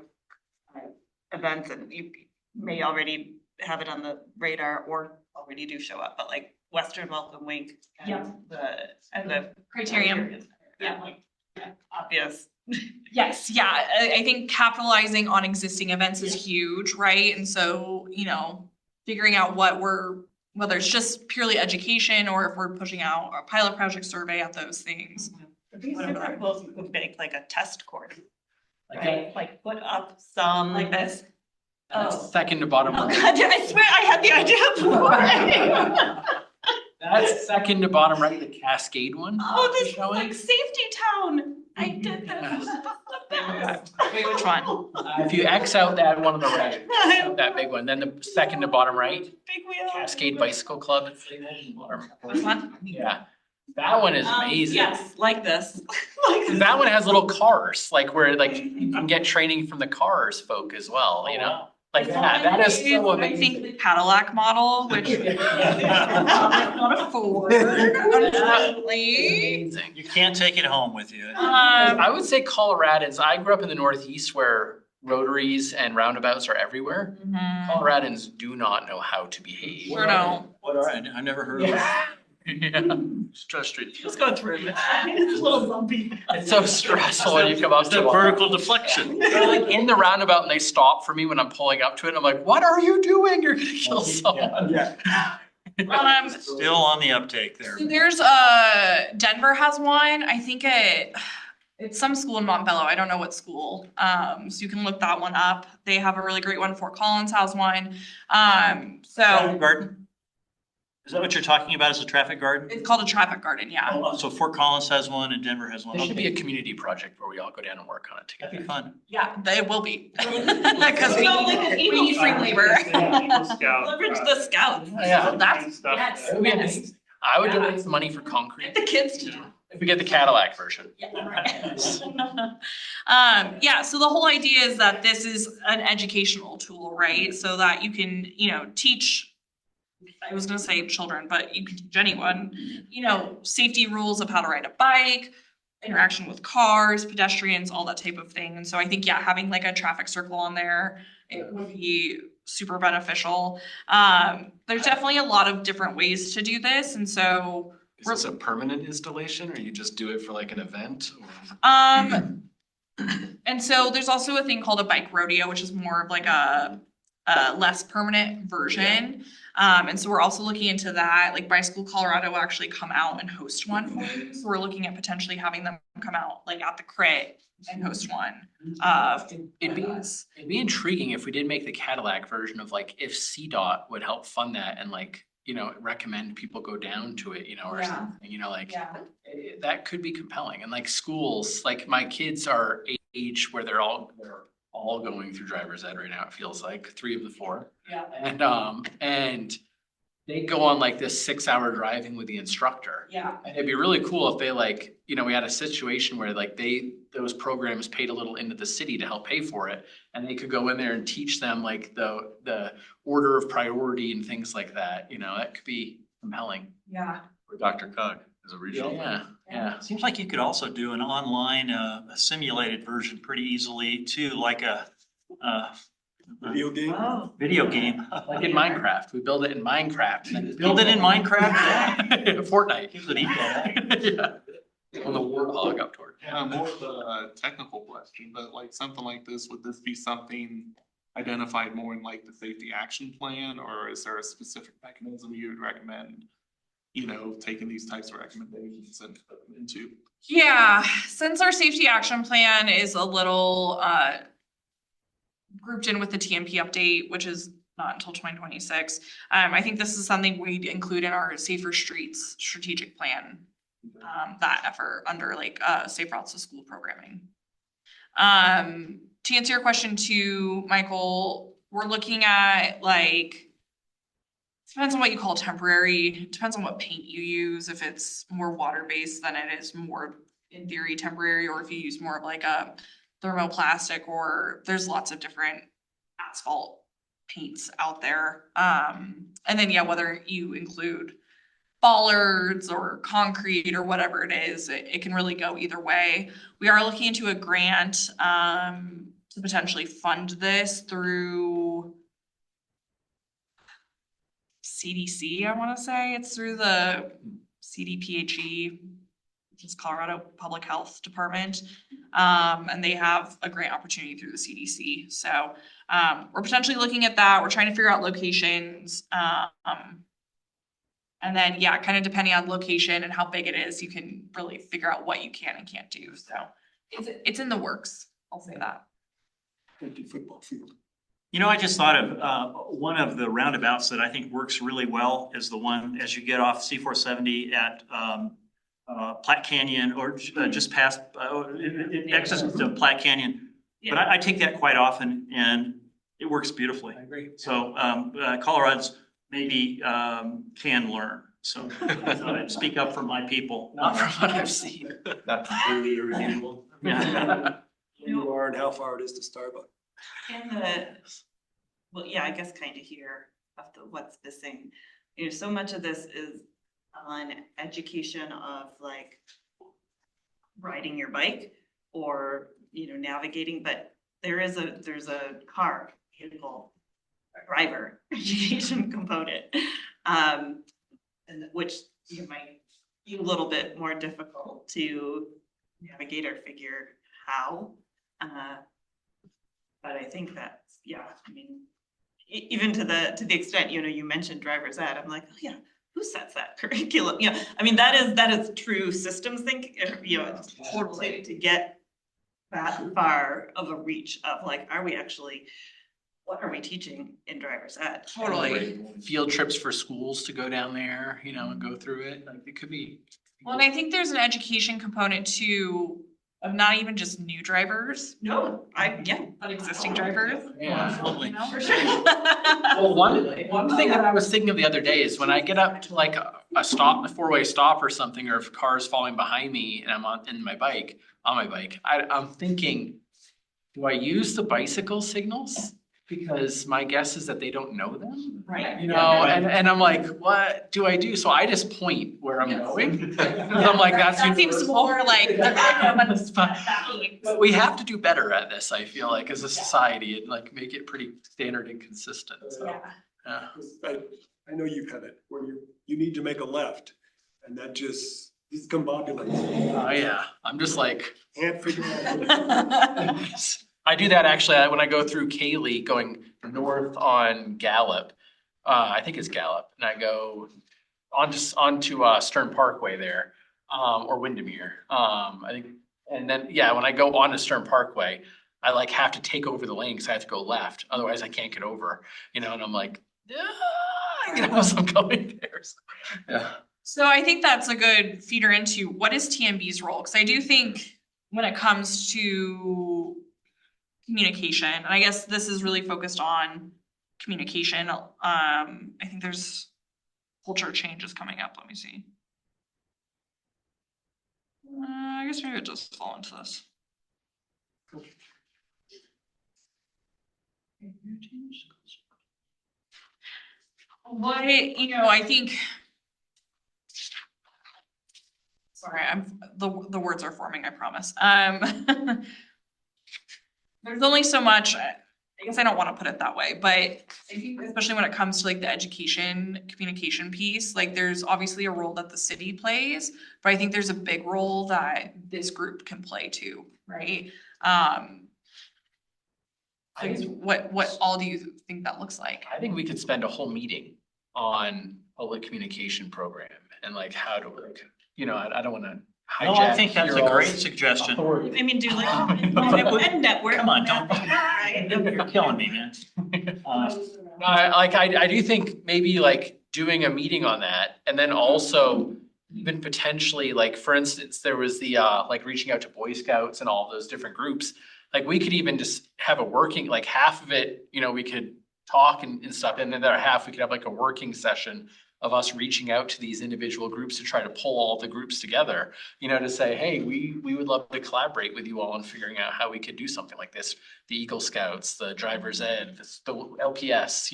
events, and you may already have it on the radar or already do show up, but like Western Welcome Week. Yeah. The Criterium. Yeah, like, obvious. Yes, yeah, I think capitalizing on existing events is huge, right? And so, you know, figuring out whether it's just purely education or if we're pushing out a pilot project survey at those things. It'd be super cool if you could make like a test course, Like right? Like put up some. Like this. Oh. Second to bottom Oh right. God, I swear I had the idea before. That's second to bottom right, the Cascade one. Oh, this is Showing. like Safety Town. I did that. Wait, which one? If you X out that one on the right, that big one, then the second to bottom right, Big wheel. Cascade Bicycle Club. Which one? Yeah, that one is amazing. Yes, like this. That one has little cars, like where like you can get training from the cars folk as well, you know? Like that is so I amazing. think the Cadillac model, which not afford, unfortunately. Amazing. You can't take it home with you. I would say Coloradans, I grew up in the Northeast where rotaries and roundabouts are everywhere. Mhm. Coloradans do not know how to behave. Sure don't. What are I never heard of it. Yeah. Trust Street. Just going through it. It's a little bumpy. It's so stressful when you come up It's to that one. vertical deflection. They're like in the roundabout and they stop for me when I'm pulling up to it. I'm like, what are you doing? You're gonna kill someone. Yeah. Still on the uptake there. There's Denver has one. I think it's some school in Montbello. I don't know what school. So you can look that one up. They have a really great one. Fort Collins has one. So Traffic garden? Is that what you're talking about as a traffic garden? it's called a traffic garden, yeah. Oh, so Fort Collins has one and Denver has one. It should be Okay. a community project where we all go down and work on it That'd be together. fun. Yeah, it will be. Because we need free labor. Scout, Leverage the scouts. Yeah. That's, stuff. yes. It would be nice. I would donate some money for concrete Get the kids to do. if we get the Cadillac version. Yeah, so the whole idea is that this is an educational tool, right? So that you can, you know, teach, I was gonna say children, but you can teach anyone, you know, safety rules of how to ride a bike, interaction with cars, pedestrians, all that type of thing. And so I think, yeah, having like a traffic circle on there, it would be super beneficial. There's definitely a lot of different ways to do this. And so Is this a permanent installation or you just do it for like an event? and so there's also a thing called a bike rodeo, which is more of like a less permanent version. And so we're also looking into that. Like Bicycle Colorado will actually come out and host one for you. So we're looking at potentially having them come out like at the crit and host one. It'd be intriguing if we did make the Cadillac version of like if CDOT would help fund that and like, recommend people go down to it, or Yeah. something, like. Yeah. That could be compelling. And like schools, like my kids are age where they're all going through driver's ed right now, it feels like, 3 of the 4. Yeah. And they go on like this 6-hour driving with the instructor. Yeah. And it'd be really cool if they we had a situation where like those programs paid a little into the city to help pay for it. And they could go in there and teach them like the order of priority and things like that, that could be compelling. Yeah. Or Dr. Cog is a regional. Yeah. Seems like you could also do an online, a simulated version pretty easily too, like a Video game? Oh, video game. Like in Minecraft, we build it in Minecraft. And then Build it in Minecraft? Fortnite. You could eat that. Yeah. On the warthog up toward. Yeah, more of a technical question, but like something like this, would this be something identified more in like the safety action plan, or is there a specific mechanism you would recommend, taking these types of recommendations and put them into? Yeah, since our safety action plan is a little grouped in with the TMP update, which is not until 2026, I think this is something we'd include in our Safer Streets strategic plan, that effort under like Safe Routes to School programming. To answer your question too, Michael, we're looking at depends on what you call temporary, depends on what paint you use. If it's more water-based, then it is more in theory temporary, or if you use more of like a thermoplastic, or there's lots of different asphalt paints out there. And then whether you include bollards or concrete or whatever it is, it can really go either way. We are looking into a grant to potentially fund this through CDC, I want to say. It's through the CDPHE, which is Colorado Public Health Department. And they have a grant opportunity through the CDC. So we're potentially looking at that. We're trying to figure out locations. And then, kind of depending on location and how big it is, you can really figure out what you can and can't do. So it's in the works. I'll say that. Empty football field. I just thought of one of the roundabouts that I think works really well is the one as you get off C-470 at Platte Canyon, or just past access to Platte Canyon. But I take that quite often and it works beautifully. I agree. So Colorad's maybe can learn. So I speak up for my people. Not from what I've seen. Not completely irrefutable. Yeah. You are and how far it is to Starbucks. and I guess kind of here of what's missing. So much of this is on education of like riding your bike or, navigating, but there's a vehicle driver education component, and which might be a little bit more difficult to navigate or figure how. But I think that's, even to the extent, you mentioned driver's ed, I'm like, oh yeah, who sets that curriculum? That is true systems thinking, totally to get that far of a reach of like, what are we teaching in driver's ed? Totally. Field trips for schools to go down there, and go through it. Like it could be. Well, and I think there's an education component too of not even just new drivers, No, but existing drivers. Yeah. Absolutely. For sure. Well, one thing that I was thinking of the other day is when I get up to like a 4-way stop or something, or if cars falling behind me and I'm on my bike, I'm thinking, do I use the bicycle signals? Because my guess is that they don't know them, right. and I'm like, what do I do? So I just point where I'm going. Because I'm like, that's That seems universal. more like. But we have to do better at this, I feel like, as a society, and like make it pretty standard and consistent, so. Yeah. I know you've had it where you need to make a left and that just discombobulates. Oh, yeah, I'm just like. Can't figure it out. I do that actually when I go through Kaylee going north on Gallup. I think it's Gallup, and I go onto Stern Parkway there, or Windermere. I think, and then when I go onto Stern Parkway, I like have to take over the lane because I have to go left. Otherwise, I can't get over. And I'm like, you know, so I'm going there. So, yeah. So I think that's a good feeder into what is TMB's role? Because I do think when it comes to communication, and I guess this is really focused on communication. I think there's culture changes coming up. Let me see. I guess maybe it just fall into this. What, I think. Sorry, the words are forming, I promise. There's only so much, I guess I don't want to put it that way, but I think especially when it comes to like the education communication piece, like there's obviously a role that the city plays, but I think there's a big role that this group can play too, right? I guess what all do you think that looks like? I think we could spend a whole meeting on public communication program and like how to like, I don't wanna hijack. No, I think that's a your great all's suggestion. authority. I mean, do like But- a network. Come on, don't, Right? you're killing me, man. No, I do think maybe like doing a meeting on that and then also even potentially like, for instance, there was the like reaching out to Boy Scouts and all those different groups. Like we could even just have a working, like half of it, we could talk and stuff, and then the other half, we could have like a working session of us reaching out to these individual groups to try to pull all the groups together, to say, hey, we would love to collaborate with you all on figuring out how we could do something like this. The Eagle Scouts, the Driver's Ed, the LPS,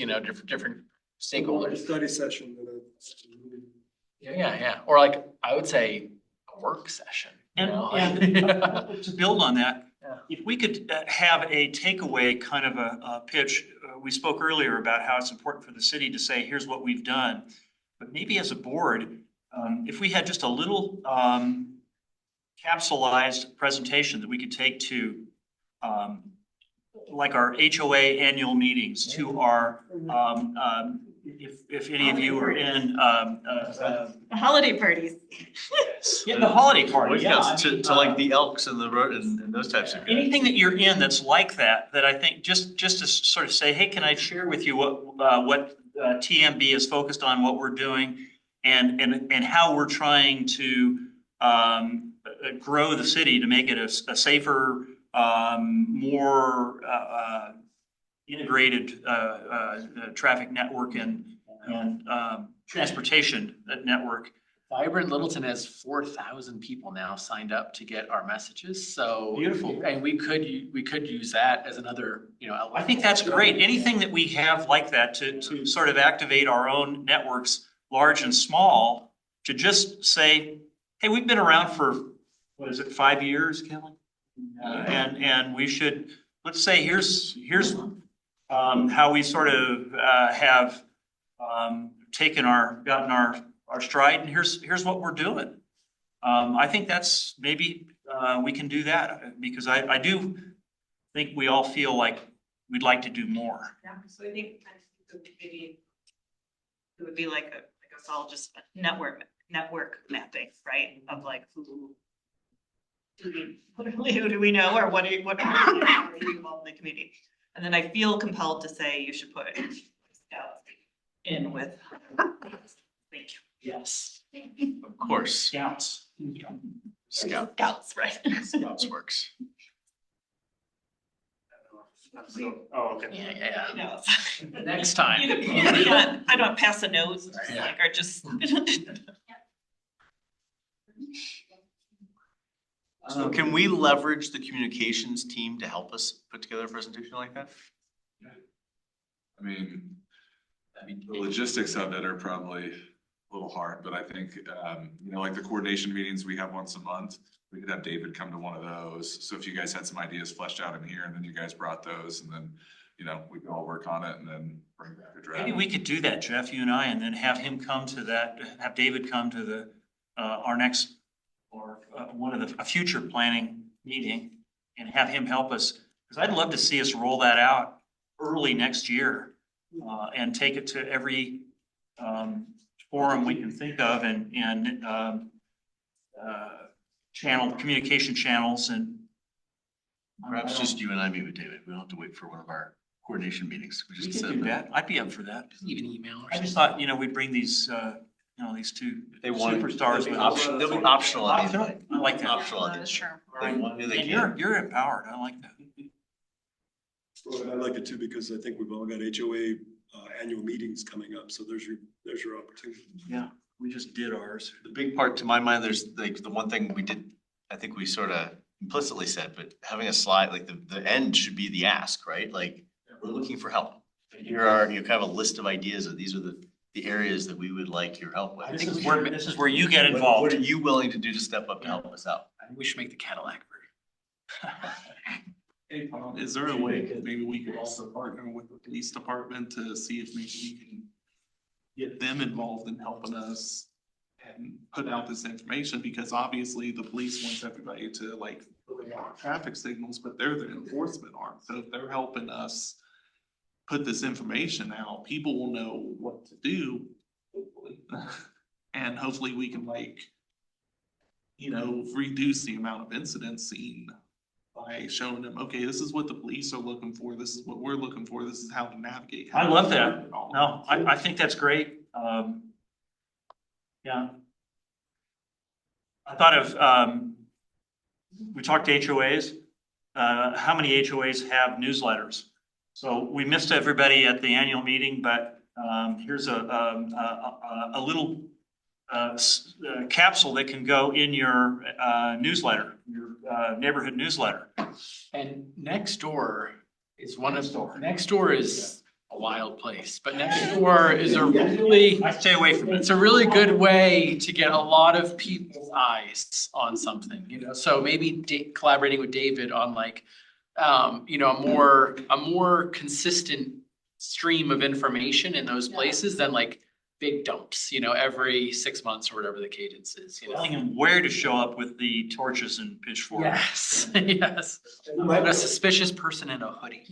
different A stakeholders. study session. Yeah. Or like, I would say a work session. And to build on that, if we could have a takeaway kind of a pitch, we spoke earlier about how it's important for the city to say, here's what we've done. But maybe as a board, if we had just a little capsulized presentation that we could take to like our HOA annual meetings, to our, if any of you are in Holiday parties. yeah, the holiday Boy party, yeah. Scouts to like the Elks and the road and those types of guys. Anything that you're in that's like that, that I think just to sort of say, hey, can I share with you what TMB is focused on, what we're doing, and how we're trying to grow the city to make it a safer, more integrated traffic network and transportation network. Vibrant Littleton has 4,000 people now signed up to get our messages, so. Beautiful. And we could use that as another, element. I think that's great. Anything that we have like that to sort of activate our own networks, large and small, to just say, hey, we've been around for, 5 years, Kelly? And we should, let's say, here's how we sort of have gotten our stride, and here's what we're doing. I think that's maybe we can do that, because I do think we all feel like we'd like to do more. Yeah, so I think maybe it would be like us all just network mapping, right? Of like who do we know, or what are you involved in the community? And then I feel compelled to say you should put Scouts in with. Thank you. Yes. Of course, Scouts. Scouts, right? Scouts works. Oh, okay. Yeah. No. Next time. I don't pass a note, Yeah. like, or just. So can we leverage the communications team to help us put together a presentation like that? I mean, the logistics of it are probably a little hard, but I think, like the coordination meetings, we have once a month. We could have David come to one of those. So if you guys had some ideas fleshed out in here and then you guys brought those, and then, we could all work on it and then bring back a draft. Maybe we could do that, Jeff, you and I, and then have him come to that, have David come to the, our next, or a future planning meeting, and have him help us. Because I'd love to see us roll that out early next year, and take it to every forum we can think of, and communication channels, and Perhaps just you and I meet with David. We don't have to wait for one of our coordination meetings. We We just could said do that. I'd be up for that. Even email or I just something. thought, we'd bring these, these two They want superstars with us. They'll be optional on the Optional? invite. I like that. Optional on the That's invite. true. They want to, they And can. you're empowered. I like that. Well, I like it too, because I think we've all got HOA annual meetings coming up, so there's your opportunity. Yeah, we just did ours. The big part to my mind, there's like the one thing we did, I think we sort of implicitly said, but having a slide, like the end should be the ask, right? Like, we're looking for help. Here are, kind of a list of ideas of these are the areas that we would like your help with. This is where you get What are involved. you willing to do to step up to help us out? I think we should make the Cadillac version. Hey, Tom, is there a way that maybe we could also partner with the police department to see if maybe we can get them involved in helping us and put out this information? Because obviously the police wants everybody to like put out traffic signals, but they're the enforcement arm. So if they're helping us put this information out, people will know what to do, hopefully. And hopefully we can reduce the amount of incidents seen by showing them, okay, this is what the police are looking for, this is what we're looking for, this is how to navigate. I love that. No, I think that's great. Yeah. I thought of, we talked to HOAs. How many HOAs have newsletters? So we missed everybody at the annual meeting, but here's a little capsule that can go in your newsletter, your neighborhood newsletter. And next door is next door is a wild place, but next door is a really, I stay away from it. it's a really good way to get a lot of people's eyes on something, so maybe collaborating with David on like, a more consistent stream of information in those places than like big dumps, every 6 months or whatever the cadence is, Telling him where to show up with the torches and pitchforks. Yes, yes. A suspicious person in a hoodie.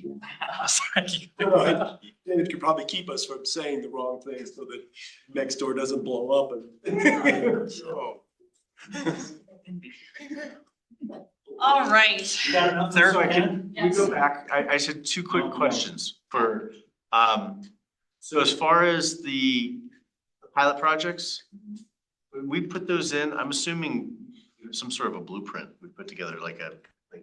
David could probably keep us from saying the wrong thing so that next door doesn't blow up and. So. All right. So I can, we go back, I said two quick questions for, so as far as the pilot projects, when we put those in, I'm assuming some sort of a blueprint we put together like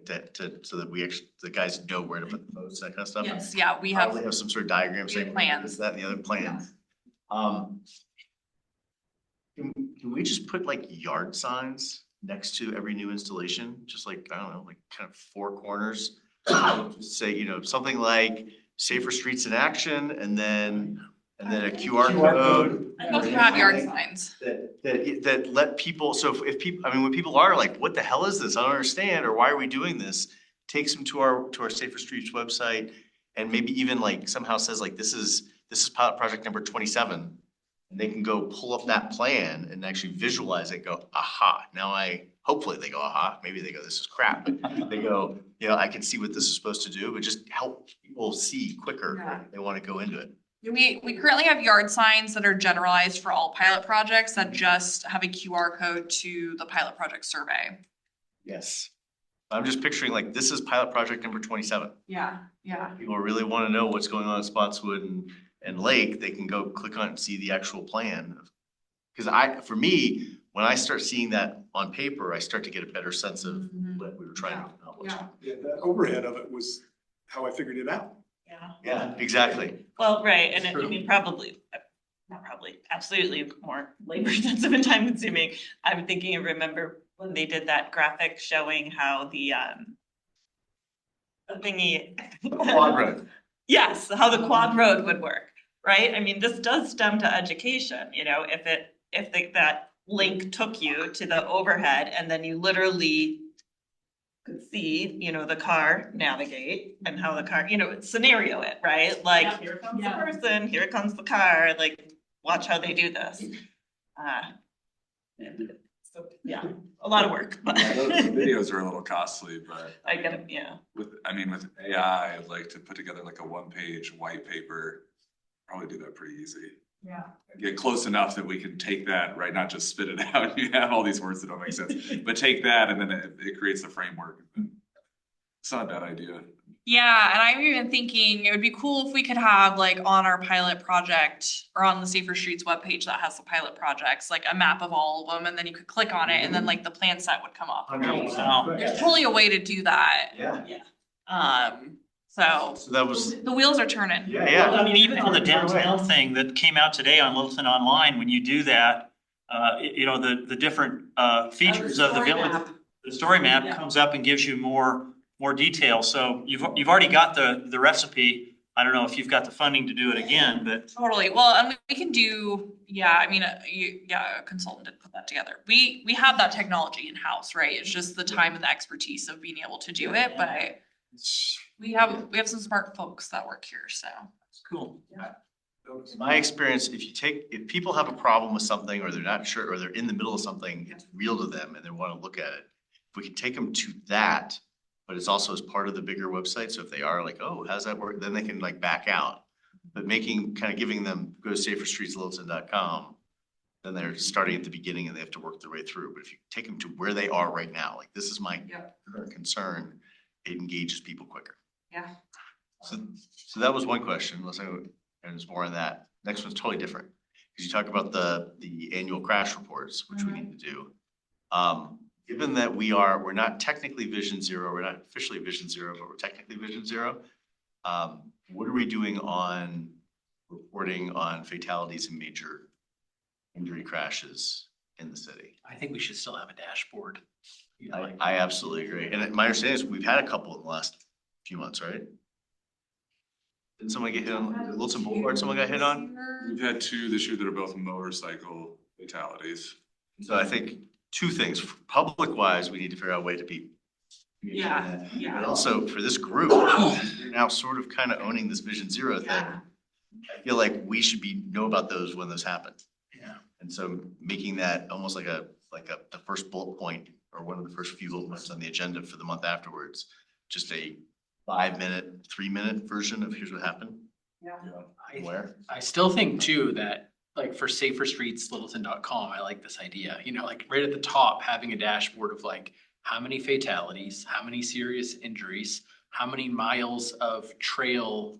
that so that we actually, the guys know where to put the boats, that kind of stuff. Yes, yeah, we have, Probably have some sort of diagram we saying have this, plans. that, and the other plans. Can we just put like yard signs next to every new installation, just like, I don't know, like kind of four corners? Just say, something like safer streets in action, and then a QR code. I think you have yard signs. That let people, so if people, when people are like, what the hell is this? I don't understand, or why are we doing this? Takes them to our Safer Streets website, and maybe even like somehow says like, this is pilot project number 27. And they can go pull up that plan and actually visualize it, go, aha, hopefully they go, aha, maybe they go, this is crap. But they go, I can see what this is supposed to do, but just help people see quicker Yeah. if they want to go into it. We currently have yard signs that are generalized for all pilot projects that just have a QR code to the pilot project survey. Yes. I'm just picturing like, this is pilot project number 27. Yeah, yeah. People really want to know what's going on at Spotswood and Lake, they can go click on it and see the actual plan. Because for me, when I start seeing that on paper, I start to get a better sense of what we were trying to accomplish. Yeah. Yeah, the overhead of it was how I figured it out. Yeah. Yeah, exactly. Well, right, and True. I mean, absolutely more labor intensive and time consuming. I'm thinking of, remember when they did that graphic showing how the thingy. Quad road. Yes, how the quad road would work, right? I mean, this does stem to education, if that link took you to the overhead and then you literally could see, the car navigate and how the car, scenario it, right? Like, Yeah. here comes the Yeah. person, here comes the car, like, watch how they do this. So, yeah, a lot of work, but Yeah, those videos are a little costly, but I get it, yeah. with AI, I'd like to put together like a one-page white paper, probably do that pretty easy. Yeah. Get close enough that we can take that, right, not just spit it out, you have all these words that don't make sense, but take that and then it creates the framework. It's not a bad idea. Yeah, and I'm even thinking it would be cool if we could have like on our pilot project or on the Safer Streets webpage that has the pilot projects, like a map of all of them, and then you could click on it and then like the plan set would come up. There's totally a way to do that. Yeah. So So that was, the wheels are turning. yeah. Well, I mean, even on the downtown thing that came out today on Littleton Online, when you do that, you know, the different features of the village, the story map Yeah. comes up and gives you more detail. So you've already got the recipe. I don't know if you've got the funding to do it again, but Totally. Well, and we can do, yeah, I mean, a consultant did put that together. We have that technology in-house, right? It's just the time and the expertise of being able to do it, but we have some smart folks that work here, so. it's cool. My experience, if people have a problem with something or they're not sure, or they're in the middle of something, it's real to them and they want to look at it. If we can take them to that, but it's also as part of the bigger website. So if they are like, oh, how's that work? Then they can like back out. But giving them, go to saferstreetslittleton.com, then they're starting at the beginning and they have to work their way through. But if you take them to where they are right now, like this is my current concern, it engages people quicker. Yeah. So that was one question. Let's say, and there's more on that. Next one's totally different. Because you talk about the annual crash reports, which we need to do. Given that we're not technically Vision Zero, we're not officially Vision Zero, but we're technically Vision Zero. What are we doing on reporting on fatalities and major injury crashes in the city? I think we should still have a dashboard. You know, like- I absolutely agree. And my understanding is we've had a couple in the last few months, right? Didn't someone get hit on Littleton Boulevard? Someone got hit on? We've had 2 this year that are both motorcycle fatalities. So I think 2 things. Public wise, we need to figure out a way to be. Yeah, yeah. But also for this group, you're now sort of kind of owning this Vision Zero thing. I feel like we should know about those when those happen. Yeah. And so making that almost like the first bullet point or one of the first few bullet points on the agenda for the month afterwards, just a 5-minute, 3-minute version of here's what happened. Where? I still think too that like for saferstreetslittleton.com, I like this idea, you know, like right at the top, having a dashboard of like how many fatalities, how many serious injuries, how many miles of trails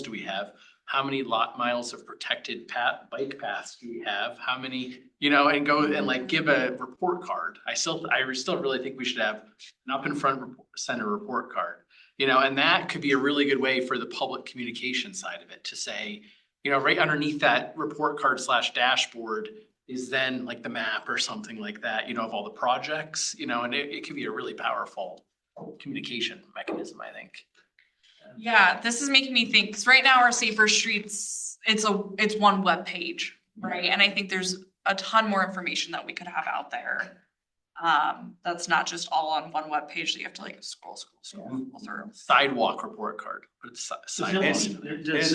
do we have? How many miles of protected bike paths do we have? How many, you know, and go and like give a report card. I still really think we should have an up in front center report card, you know, and that could be a really good way for the public communication side of it to say, you know, right underneath that report card / dashboard is then like the map or something like that, you know, of all the projects, you know, and it could be a really powerful communication mechanism, I think. Yeah, this is making me think, because right now our Safer Streets, it's one web page, right? And I think there's a ton more information that we could have out there. That's not just all on one web page that you have to like scroll through. Sidewalk report card. Does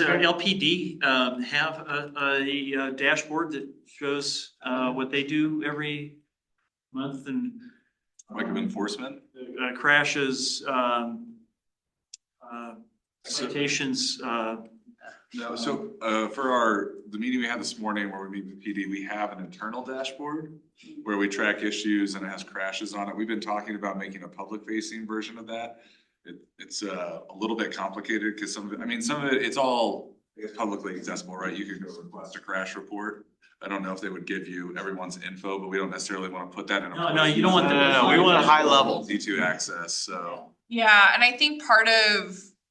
LPD have a dashboard that shows what they do every month and Like of enforcement? crashes, citations? No, so for the meeting we had this morning where we meet with PD, we have an internal dashboard where we track issues and it has crashes on it. We've been talking about making a public facing version of that. It's a little bit complicated because some of it, it's all, I guess, publicly accessible, right? You could go request a crash report. I don't know if they would give you everyone's info, but we don't necessarily want to put that in a. No, you don't want that. No, we want a high level. D2 access, so. Yeah, and I think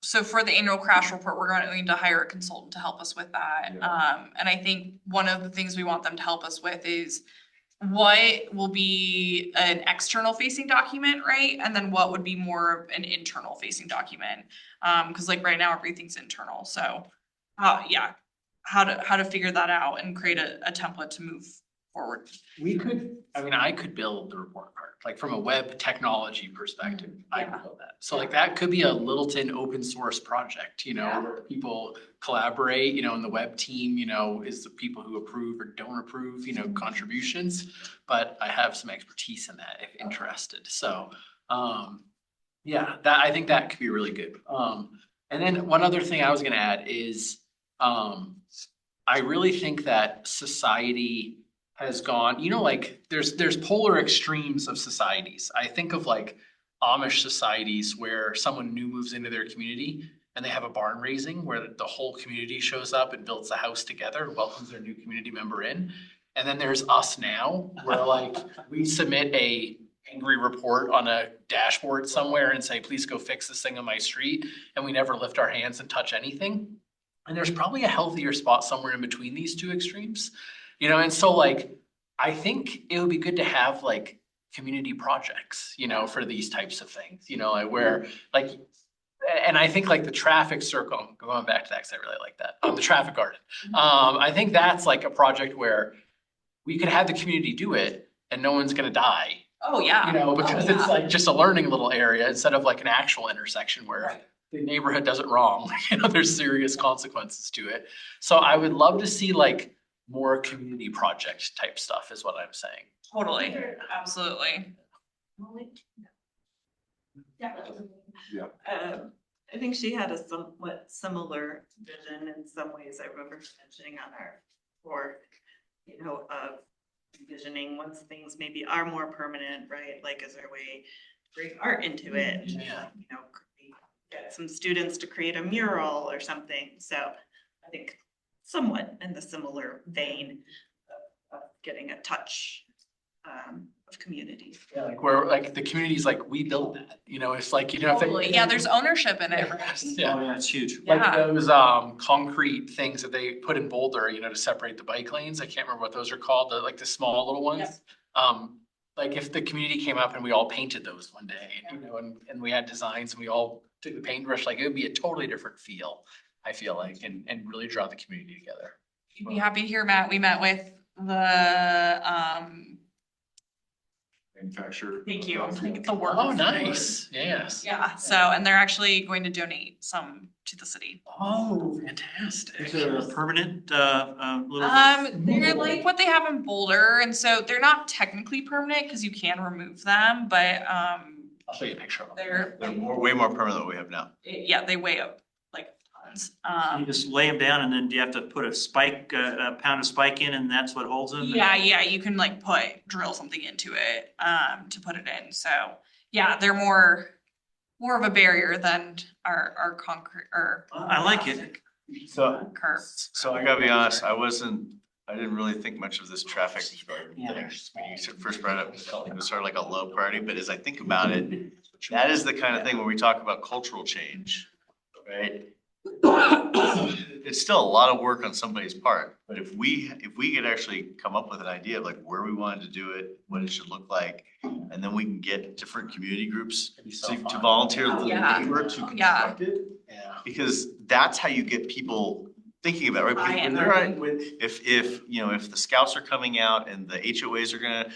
so for the annual crash report, we're going to need to hire a consultant to help us with that. And I think one of the things we want them to help us with is what will be an external facing document, right? And then what would be more of an internal facing document? Because like right now, everything's internal. So yeah, how to figure that out and create a template to move forward. I could build the report card, like from a web technology perspective, I could build that. So like that could be a Littleton open source project, you know, where people collaborate, you know, and the web team, you know, is the people who approve or don't approve, you know, contributions. But I have some expertise in that if interested. So yeah, I think that could be really good. And then one other thing I was gonna add is I really think that society has gone, you know, like there's polar extremes of societies. I think of like Amish societies where someone new moves into their community and they have a barn raising where the whole community shows up and builds the house together, welcomes their new community member in. And then there's us now, where like we submit a angry report on a dashboard somewhere and say, please go fix this thing on my street. And we never lift our hands and touch anything. And there's probably a healthier spot somewhere in between these two extremes, you know, and so like, I think it would be good to have like community projects, you know, for these types of things, you know, like where like, and I think like the traffic circle, going back to that, 'cause I really like that, the traffic garden. I think that's like a project where we could have the community do it and no one's gonna die. Oh, yeah. You know, because it's yeah. like just a learning little area instead of like an actual intersection where Right. the neighborhood does it wrong, you know, there's serious consequences to it. So I would love to see like more community project type stuff is what I'm saying. Totally, absolutely. Yeah. I think she had a somewhat similar vision in some ways. I remember mentioning on our board, you know, of envisioning once things maybe are more permanent, right? Like, is there a way to bring art into it? Yeah. You know, could we get some students to create a mural or something? So I think somewhat in the similar vein of getting a touch of community. Yeah, like where like the community's like, we built that, you know, it's like, you know. if they- Totally, yeah, there's ownership in it. Yeah. Oh, yeah, it's huge. Like Yeah. those concrete things that they put in Boulder, you know, to separate the bike lanes. I can't remember what those are called, like the small little ones. Like if the community came up and we all painted those one day, you know, and we had designs and we all took the paintbrush, like it would be a totally different feel, I feel like, and really draw the community together. You'd be happy to hear, Matt, we met with the, Manufacturer. thank you, I'm trying to get the word. Oh, nice, yes. Yeah, so, and they're actually going to donate some to the city. Oh, fantastic. Is it a permanent, little? They're like what they have in Boulder, and so they're not technically permanent because you can remove them, but, I'll show you a picture of them. they're, They're way more permanent than what we have now. yeah, they weigh up like tons. You just lay them down and then do you have to put a spike, a pound of spike in and that's what holds them? Yeah, you can like drill something into it, to put it in, so, yeah, they're more of a barrier than our concrete or. I like it. So, Curbs. so I gotta be honest, I didn't really think much of this traffic thing. When you first brought it up, it was sort of like a low priority, but as I think about it, that is the kind of thing where we talk about cultural change, right? It's still a lot of work on somebody's part, but if we could actually come up with an idea of like where we wanted to do it, what it should look like, and then we can get different community groups It'd be so to fun. volunteer the Yeah. labor to Yeah. construct it. Yeah. Because that's how you get people thinking about it, right? Because when they're if the scouts are coming out and the HOAs are gonna,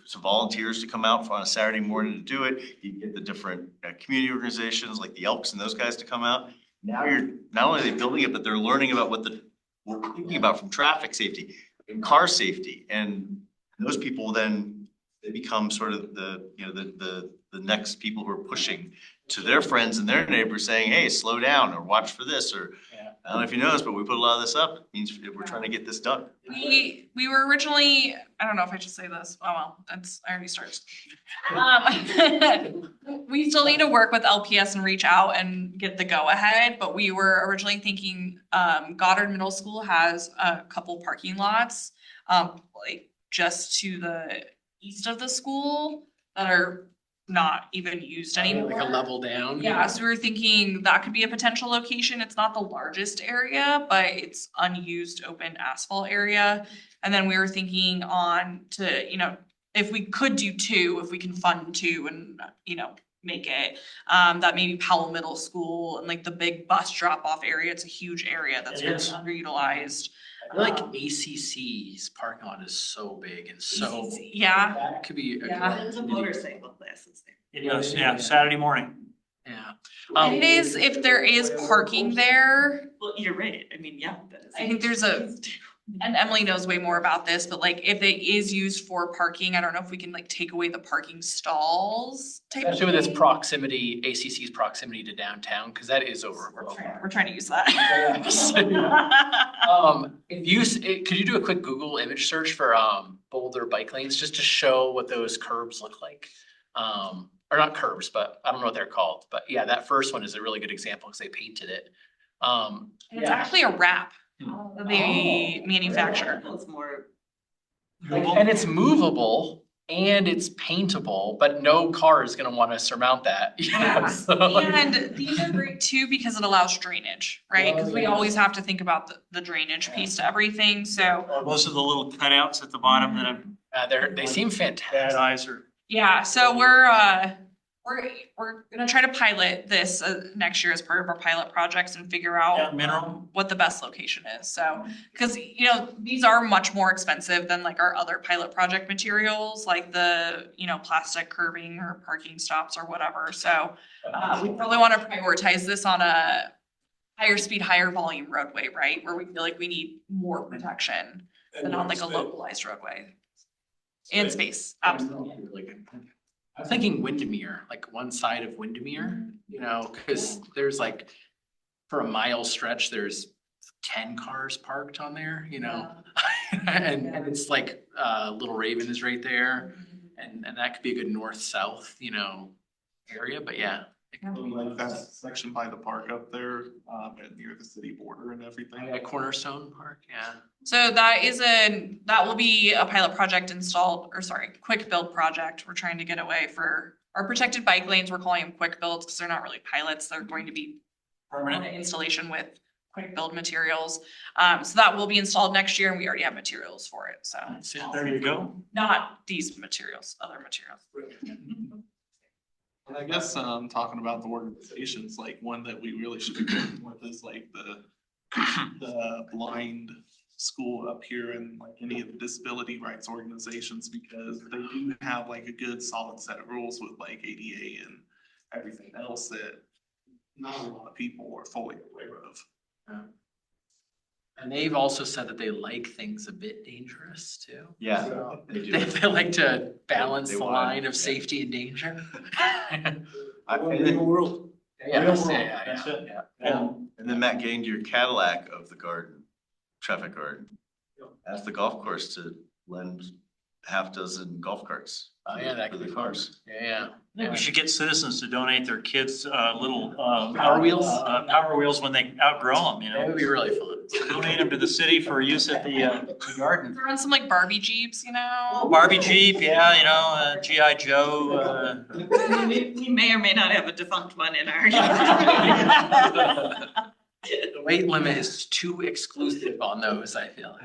some volunteers to come out on a Saturday morning to do it, you get the different community organizations like the Elks and those guys to come out. Now you're, not only are they building it, but they're learning about what we're thinking about from traffic safety and car safety. And those people then, they become sort of the next people who are pushing to their friends and their neighbors saying, hey, slow down or watch for this, or I don't know if you noticed, but we put a lot of this up. It means we're trying to get this done. We were originally, I don't know if I should say this, oh well, I already started. We still need to work with LPS and reach out and get the go ahead, but we were originally thinking, Goddard Middle School has a couple parking lots, like just to the east of the school that are not even used anymore. Like a level down. Yeah, so we were thinking that could be a potential location. It's not the largest area, but it's unused open asphalt area. And then we were thinking on to, if we could do two, if we can fund two and, make it, that maybe Powell Middle School and like the big bus drop off area. It's a huge area that's It really is. underutilized. I feel like ACC's parking lot is so big and so. Yeah, That could be. Yeah. There's a motorcycle classes there. It does, yeah, Saturday morning. Yeah. and it is, if there is parking there, Well, you're right. I mean, yeah. that is- I think there's and Emily knows way more about this, but like if it is used for parking, I don't know if we can like take away the parking stalls type of Especially with its thing. proximity, ACC's proximity to downtown, because that is overflow. We're trying to use that. Could you do a quick Google image search for Boulder bike lanes just to show what those curbs look like? Or not curbs, but I don't know what they're called, but yeah, that first one is a really good example because they painted it. It's actually a wrap that they manufacture. It's more. And it's movable and it's paintable, but no car is gonna wanna surmount that. you know, so, like- And these are great too because it allows drainage, right? Because we always have to think about the drainage piece to everything, so. Most of the little cutouts at the bottom that have They seem bad fantastic. eyes are. Yeah, so we're gonna try to pilot this next year as part of our pilot projects and figure Yeah, out mineral. what the best location is. So, because these are much more expensive than like our other pilot project materials, like the plastic curbing or parking stops or whatever. So we probably want to prioritize this on a higher speed, higher volume roadway, right? Where we feel like we need more protection than on like a localized roadway. And space, absolutely. I'm thinking Windermere, like one side of Windermere, cause there's like, for a mile stretch, there's 10 cars parked on there, And it's like, Little Raven is right there, and that could be a good north-south, area, but yeah. Like that section by the park up there, near the city border and everything. At Cornerstone Park, yeah. So that will be a pilot project quick build project. We're trying to get away for our protected bike lanes. We're calling them quick builds because they're not really pilots. They're going to be permanent installation with quick build materials. So that will be installed next year and we already have materials for it. So There you go. not these materials, other materials. And I guess, talking about the organizations, like one that we really should be working with is like the blind school up here and like any of the disability rights organizations, because they do have like a good solid set of rules with like ADA and everything else that not a lot of people are fully aware of. And they've also said that they like things a bit dangerous too. Yeah, So they do. They like to balance They the want- line of yeah. safety and danger. Real world. Yeah, Real world. yeah, That's it. yeah. And then Matt, getting to your Cadillac of the garden, traffic garden. Ask the golf course to lend half dozen golf carts. Oh, yeah, that for could the be cars. Yeah. I think we should get citizens to donate their kids, little, Power wheels? Power wheels when they outgrow them, That would be really fun. Donate them to the city for use at the garden. Throw in some like Barbie Jeeps, Barbie Jeep, yeah, G.I. Joe, We may or may not have a defunct one in our. The weight limit is too exclusive on those, I feel.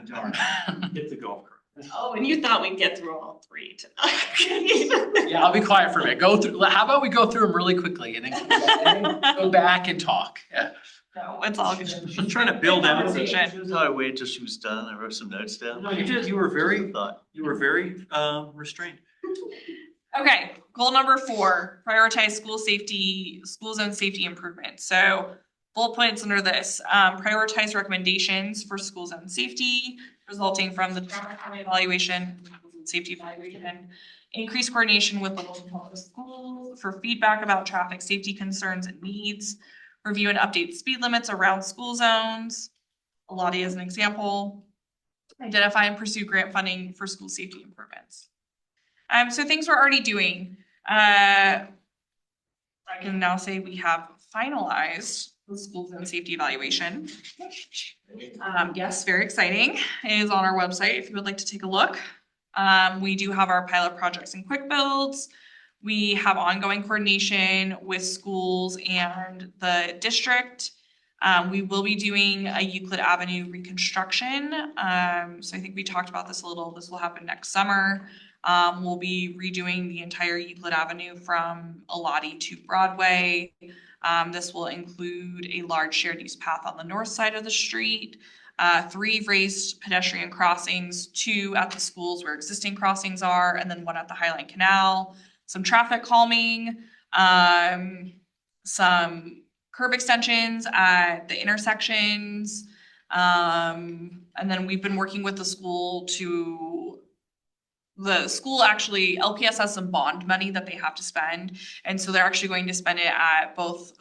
Get the golf cart. Oh, and you thought we'd get through all three tonight. Yeah, I'll be quiet for a minute. How about we go through them really quickly and then go back and talk? Yeah. No, it's all good. I'm trying to build out. Conversation. Here's how I waited till she was done. I wrote some notes down. No, you did, you were very Thought. restrained. Okay, goal number 4, prioritize school zone safety improvement. So bullet points under this, prioritize recommendations for school zone safety resulting from the traffic evaluation, safety evaluation, increase coordination with local public schools for feedback about traffic safety concerns and needs, review and update speed limits around school zones. Lottie as an example, identify and pursue grant funding for school safety improvements. So things we're already doing. I can now say we have finalized the school zone safety evaluation. Yes, very exciting. It is on our website if you would like to take a look. We do have our pilot projects and quick builds. We have ongoing coordination with schools and the district. We will be doing a Euclid Avenue reconstruction. So I think we talked about this a little. This will happen next summer. We'll be redoing the entire Euclid Avenue from Elati to Broadway. This will include a large shared use path on the north side of the street, 3 raised pedestrian crossings, 2 at the schools where existing crossings are, and then 1 at the Highline Canal, some traffic calming, some curb extensions at the intersections. And then we've been working with the school to the school actually, LPS has some bond money that they have to spend. And so they're actually going to spend it at both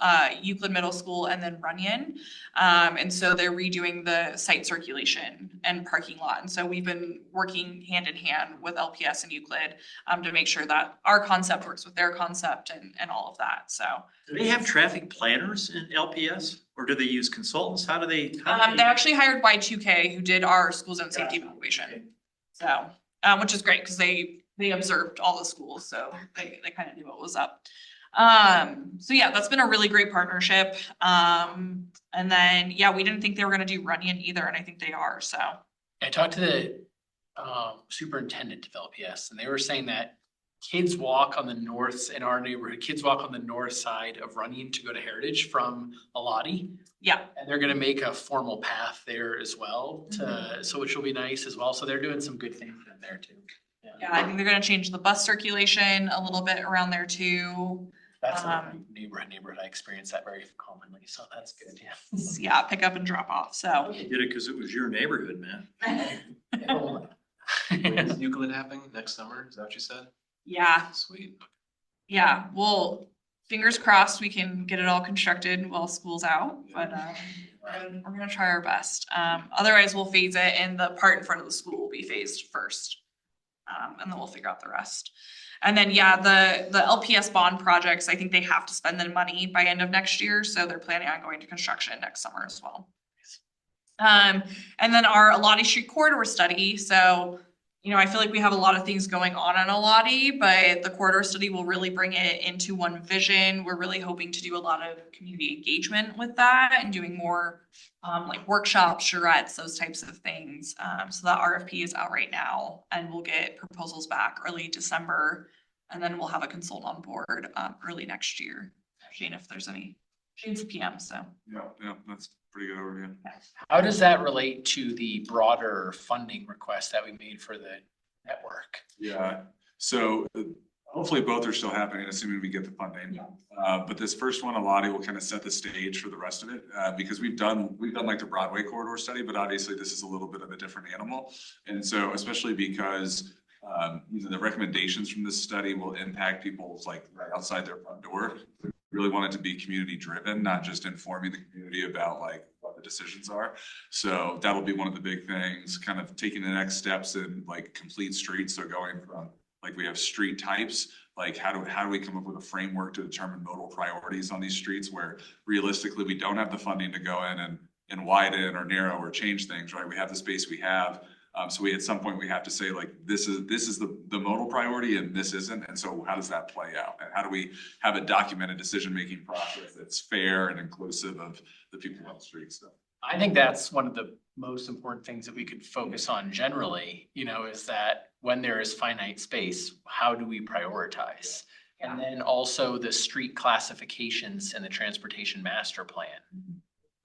Euclid Middle School and then Runyon. And so they're redoing the site circulation and parking lot. And so we've been working hand in hand with LPS and Euclid to make sure that our concept works with their concept and all of that. So Do they have traffic planners in LPS or do they use consultants? How do they? they actually hired Y2K who did our school zone safety evaluation. So, which is great because they observed all the schools, so they kind of knew what was up. So yeah, that's been a really great partnership. And then, yeah, we didn't think they were gonna do Runyon either, and I think they are, so. I talked to the superintendent of LPS, and they were saying that kids walk on the north, in our neighborhood, kids walk on the north side of Runyon to go to Heritage from Alati. Yeah, And they're gonna make a formal path there as well so which will be nice as well. So they're doing some good things in there too. yeah, I think they're gonna change the bus circulation a little bit around there too. That's a neighborhood. I experience that very commonly, so that's good, yeah. Yeah, pick up and drop off, so. You did it because it was your neighborhood, man. When is Euclid happening? Next summer? Is that what you said? Yeah, Sweet. yeah, well, fingers crossed we can get it all constructed while school's out, but we're gonna try our best. Otherwise we'll phase it and the part in front of the school will be phased first. And then we'll figure out the rest. And then, yeah, the LPS bond projects, I think they have to spend the money by end of next year, so they're planning on going to construction next summer as well. And then our Alati Street corridor study, so, you know, I feel like we have a lot of things going on Alati, but the corridor study will really bring it into one vision. We're really hoping to do a lot of community engagement with that and doing more like workshops, charrettes, those types of things. So that RFP is out right now and we'll get proposals back early December. And then we'll have a consultant on board early next year. Shane, if there's any, Shane's a PM, so. Yeah, that's pretty good overview. How does that relate to the broader funding request that we made for the network? Yeah, so hopefully both are still happening, assuming we get the funding. But this first one, Alati will kind of set the stage for the rest of it, because we've done like the Broadway corridor study, but obviously this is a little bit of a different animal. And so especially because you know, the recommendations from this study will impact people's like right outside their front door. We really want it to be community driven, not just informing the community about like what the decisions are. So that'll be one of the big things, kind of taking the next steps in like complete streets. So going from like we have street types, like how do we come up with a framework to determine modal priorities on these streets where realistically we don't have the funding to go in and widen or narrow or change things, right? We have the space we have. So we, at some point we have to say like, this is the modal priority and this isn't. And so how does that play out? And how do we have a documented decision-making process that's fair and inclusive of the people on the streets? So. I think that's one of the most important things that we could focus on generally, you know, is that when there is finite space, how do we prioritize? And then also the street classifications and the transportation master plan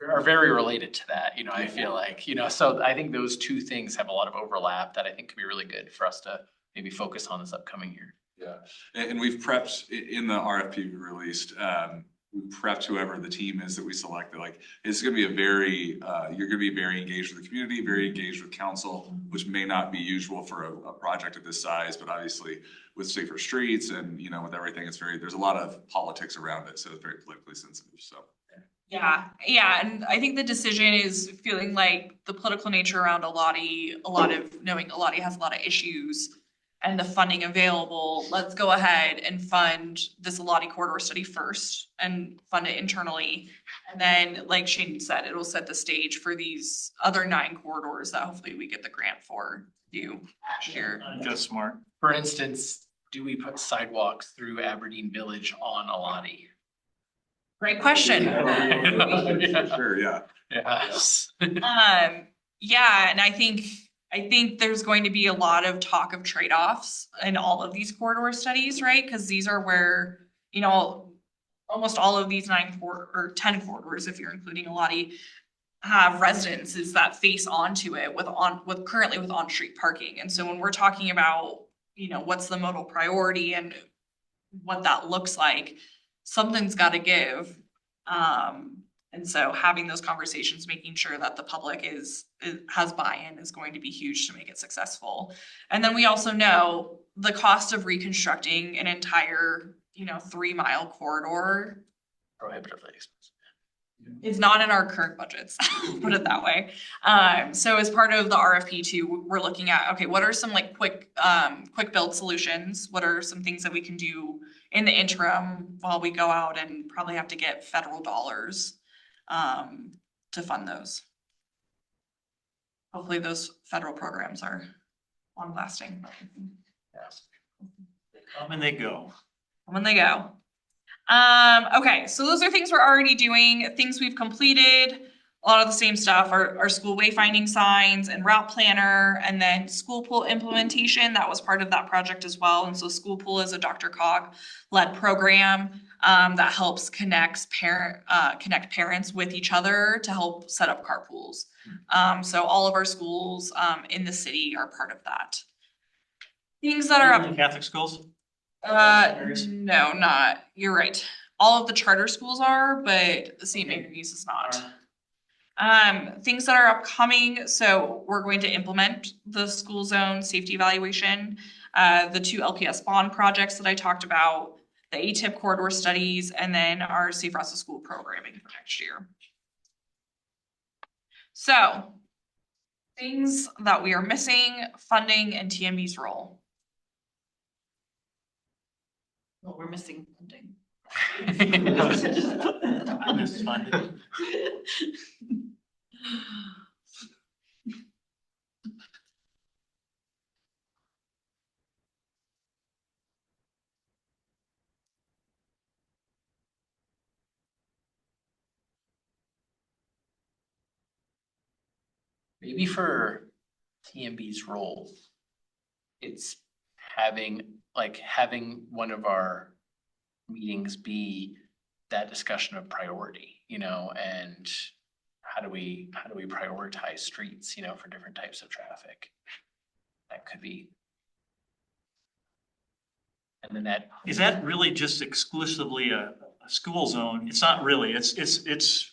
are very related to that, you know, I feel like, you know, so I think those two things have a lot of overlap that I think could be really good for us to maybe focus on this upcoming year. Yeah, and we've prepped in the RFP we released, we prepped whoever the team is that we selected. Like, it's gonna be a very, you're gonna be very engaged with the community, very engaged with council, which may not be usual for a project of this size, but obviously with safer streets and, you know, with everything, it's very, there's a lot of politics around it, so it's very politically sensitive, so. Yeah, and I think the decision is feeling like the political nature around Alati, knowing Alati has a lot of issues and the funding available, let's go ahead and fund this Alati corridor study first and fund it internally. And then, like Shane said, it'll set the stage for these other 9 corridors that hopefully we get the grant for due next year. Just smart. For instance, do we put sidewalks through Aberdeen Village on Alati? Great question. Sure, yeah. Yes. Yeah, and I think there's going to be a lot of talk of trade-offs in all of these corridor studies, right? Because these are where, you know, almost all of these 10 corridors, if you're including Alati, have residences that face onto it currently with on-street parking. And so when we're talking about, you know, what's the modal priority and what that looks like, something's got to give. And so having those conversations, making sure that the public has buy-in is going to be huge to make it successful. And then we also know the cost of reconstructing an entire, 3-mile corridor Prohibitively expensive. is not in our current budgets, put it that way. So as part of the RFP too, we're looking at, okay, what are some like quick build solutions? What are some things that we can do in the interim while we go out and probably have to get federal dollars to fund those? Hopefully those federal programs are long lasting. Yes. Come and they go. When they go. Okay, so those are things we're already doing, things we've completed. A lot of the same stuff, our school wayfinding signs and route planner, and then school pool implementation, that was part of that project as well. And so school pool is a Dr. Cog led program that helps connect parents with each other to help set up carpools. So all of our schools in the city are part of that. Things that are up. Catholic schools? No, not, you're right. All of the charter schools are, but the St. Mary's is not. Things that are upcoming, so we're going to implement the school zone safety evaluation, the 2 LPS bond projects that I talked about, the ATIP corridor studies, and then our Safe Routes to School programming for next year. So, things that we are missing, funding and TMB's role. Well, we're missing funding. I miss funding. Maybe for TMB's role, it's having one of our meetings be that discussion of priority, and how do we prioritize streets, for different types of traffic? That could be. And then that. Is that really just exclusively a school zone? It's not really, it's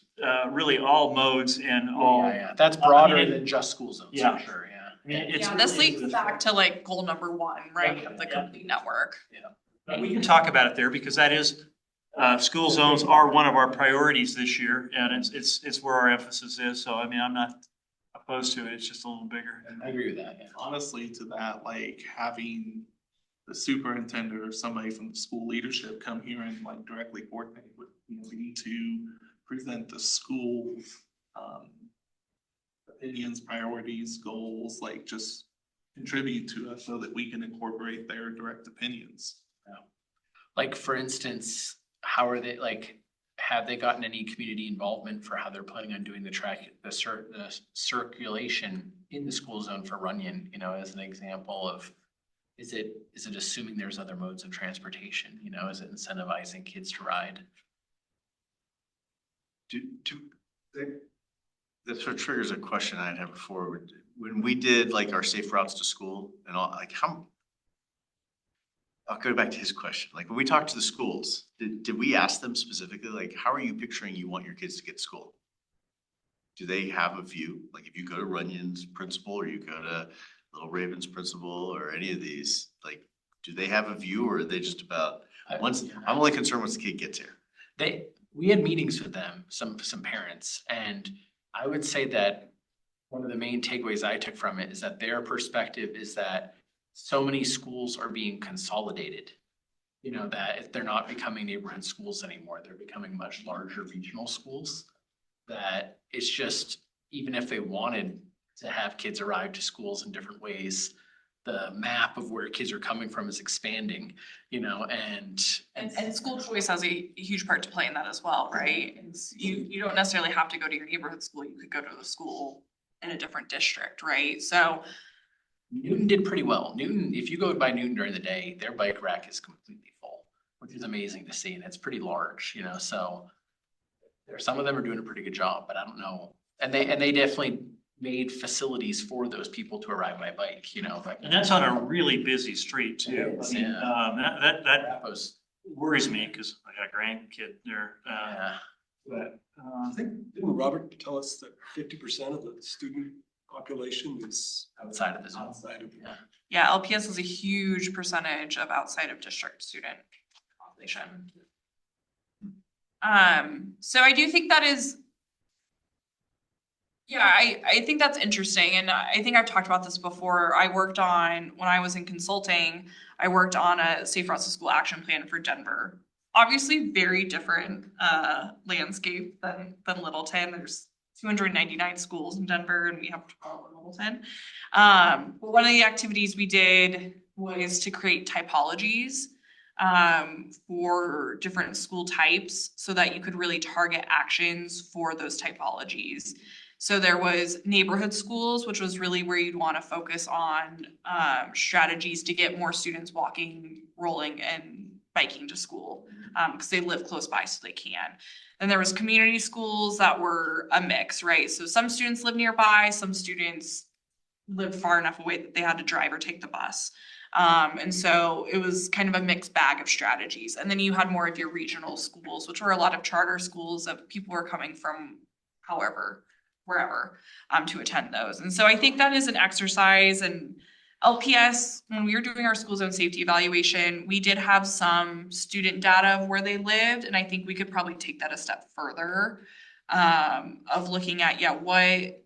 really all modes and all. Yeah, that's broader I mean, than just school zones, yeah. for sure, yeah. I mean, it's Yeah, this really- leads back to like goal number 1, right, of the Yeah. complete network. We can talk about it there because that is, school zones are one of our priorities this year and it's where our emphasis is. So I mean, I'm not opposed to it. It's just a little bigger. I agree with that, yeah. Honestly, to that, like having the superintendent or somebody from the school leadership come here and like directly coordinate with, we need to present the school opinions, priorities, goals, like just contribute to us so that we can incorporate their direct opinions. Like, for instance, how are they, have they gotten any community involvement for how they're planning on doing the circulation in the school zone for Runyon, as an example of, is it assuming there's other modes of transportation, is it incentivizing kids to ride? That sort of triggers a question I had before. When we did like our safe routes to school and all, I'll go back to his question. Like when we talked to the schools, did we ask them specifically, like, how are you picturing you want your kids to get to school? Do they have a view? Like if you go to Runyon's principal or you go to Little Raven's principal or any of these, like, do they have a view or are they just about, I'm only concerned once the kid gets here. We had meetings with them, some parents, and I would say that one of the main takeaways I took from it is that their perspective is that so many schools are being consolidated. That if they're not becoming neighborhood schools anymore, they're becoming much larger regional schools. That it's just, even if they wanted to have kids arrive to schools in different ways, the map of where kids are coming from is expanding, and school choice has a huge part to play in that as well, right? You don't necessarily have to go to your neighborhood school. You could go to the school in a different district, right? So Newton did pretty well. Newton, if you go by Newton during the day, their bike rack is completely full, which is amazing to see. And it's pretty large, so some of them are doing a pretty good job, but I don't know. And they definitely made facilities for those people to arrive by bike, And that's on a really busy street too. I mean, that was, worries me because I got a grandkid there. that. I think, didn't Robert tell us that 50% of the student population is Outside of the zone. outside of? Yeah. Yeah, LPS is a huge percentage of outside of district student population. So I do think that is. Yeah, I think that's interesting. And I think I've talked about this before. When I was in consulting, I worked on a safe routes to school action plan for Denver. Obviously very different landscape than Littleton. There's 299 schools in Denver and we have 12 in Littleton. But one of the activities we did was to create typologies for different school types so that you could really target actions for those typologies. So there was neighborhood schools, which was really where you'd want to focus on strategies to get more students walking, rolling, and biking to school because they live close by so they can. Then there was community schools that were a mix, right? So some students live nearby, some students lived far enough away that they had to drive or take the bus. And so it was kind of a mixed bag of strategies. And then you had more of your regional schools, which were a lot of charter schools of people who are coming from wherever, to attend those. And so I think that is an exercise. And LPS, when we were doing our school zone safety evaluation, we did have some student data of where they lived. And I think we could probably take that a step further, of looking at, what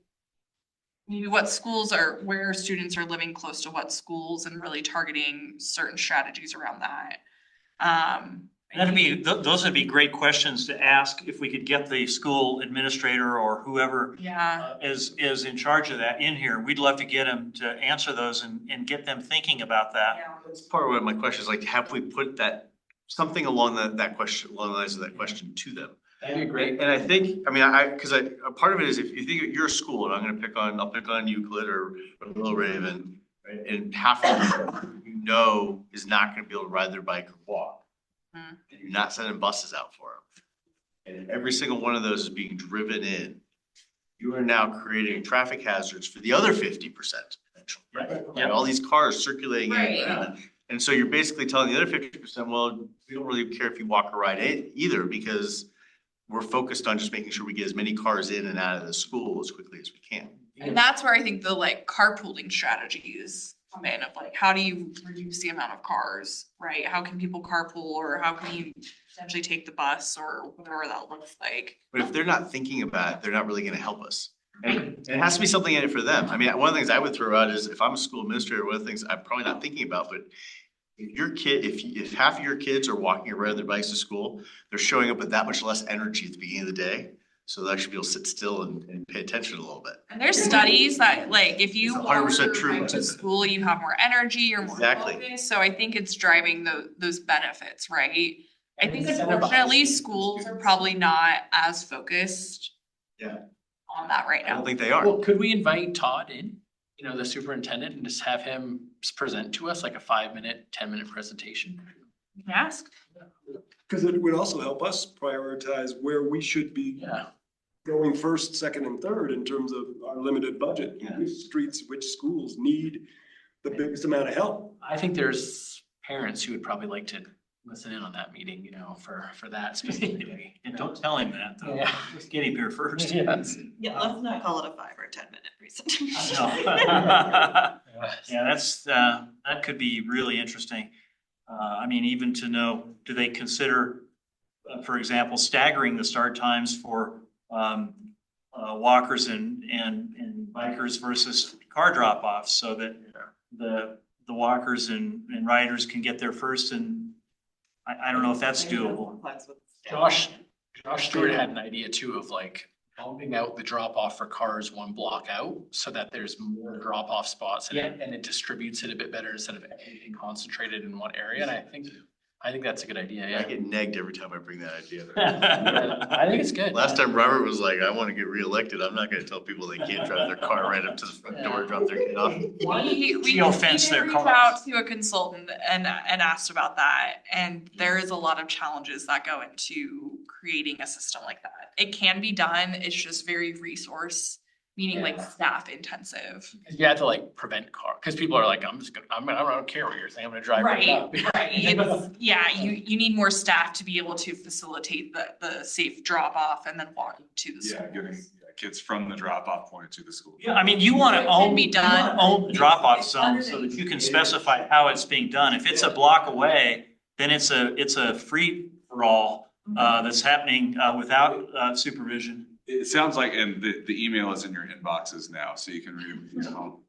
schools where students are living close to what schools and really targeting certain strategies around that. Those would be great questions to ask if we could get the school administrator or whoever is in charge of that in here. We'd love to get them to answer those and get them thinking about that. Yeah. That's part of what my question is, like, have we put something along the lines of that question to them? That'd be great. And I think, a part of it is if you think you're a school, and I'll pick on Euclid or Little Raven, right? And half of them is not gonna be able to ride their bike or walk. And you're not sending buses out for them. And every single one of those is being driven in. You are now creating traffic hazards for the other 50%. Right? Yeah. All these cars circulating Right. in. And so you're basically telling the other 50%, well, we don't really care if you walk or ride either, because we're focused on just making sure we get as many cars in and out of the school as quickly as we can. And that's where I think the carpooling strategies come in of how do you reduce the amount of cars, right? How can people carpool, or how can you essentially take the bus or whatever that looks like? But if they're not thinking about it, they're not really gonna help us. And it has to be something in it for them. I mean, one of the things I would throw out is if I'm a school administrator, one of the things I'm probably not thinking about, but if half of your kids are walking or riding their bikes to school, they're showing up with that much less energy at the beginning of the day. So they'll actually be able to sit still and pay attention a little bit. And there's studies that if you It's walk 100% true. to school, you have more energy, you're more Exactly. focused. So I think it's driving those benefits, right? I think Incentivize. unfortunately schools are probably not as focused on that right I don't now. think they are. Well, could we invite Todd in, the superintendent, and just have him present to us like a 5-minute, 10-minute presentation? You can ask. Because it would also help us prioritize where we should be Yeah. going first, second, and third in terms of our limited budget. Yeah. Which streets, which schools need the biggest amount of help? I think there's parents who would probably like to listen in on that meeting, for that specifically. And don't tell him that, though. Yeah. Let's get him here first. Yes. Yeah, let's not call it a 5 or 10-minute presentation. Yeah, that could be really interesting. Even to know, do they consider, for example, staggering the start times for walkers and bikers versus car drop-offs so that the walkers and riders can get there first? And I don't know if that's doable. Josh Stewart had an idea too of bumping out the drop off for cars one block out so that there's more drop off spots and it distributes it a bit better instead of everything concentrated in one area. And I think that's a good idea. I Yeah. get negged every time I bring that idea up. I think it's good. Last time Robert was like, I want to get reelected. I'm not gonna tell people they can't drive their car right up to the front door, drop their kid off. We Geofence did their reach cars. out to a consultant and asked about that. And there is a lot of challenges that go into creating a system like that. It can be done. It's just very resource meaning like Yeah. staff intensive. You have to like prevent cause people are like, I don't care what you're saying, I'm gonna drive right up. Right. Yeah, you need more staff to be able to facilitate the safe drop off and then walking to the Yeah, school. getting kids from the drop-off point to the school. Yeah, I mean, you want to It can own, be you done. want to own the drop-off It's zone under so the- that you can specify how it's being done. If it's a block away, then it's a free-for-all that's happening without supervision. It sounds like, and the email is in your inboxes now, so you can read it at home.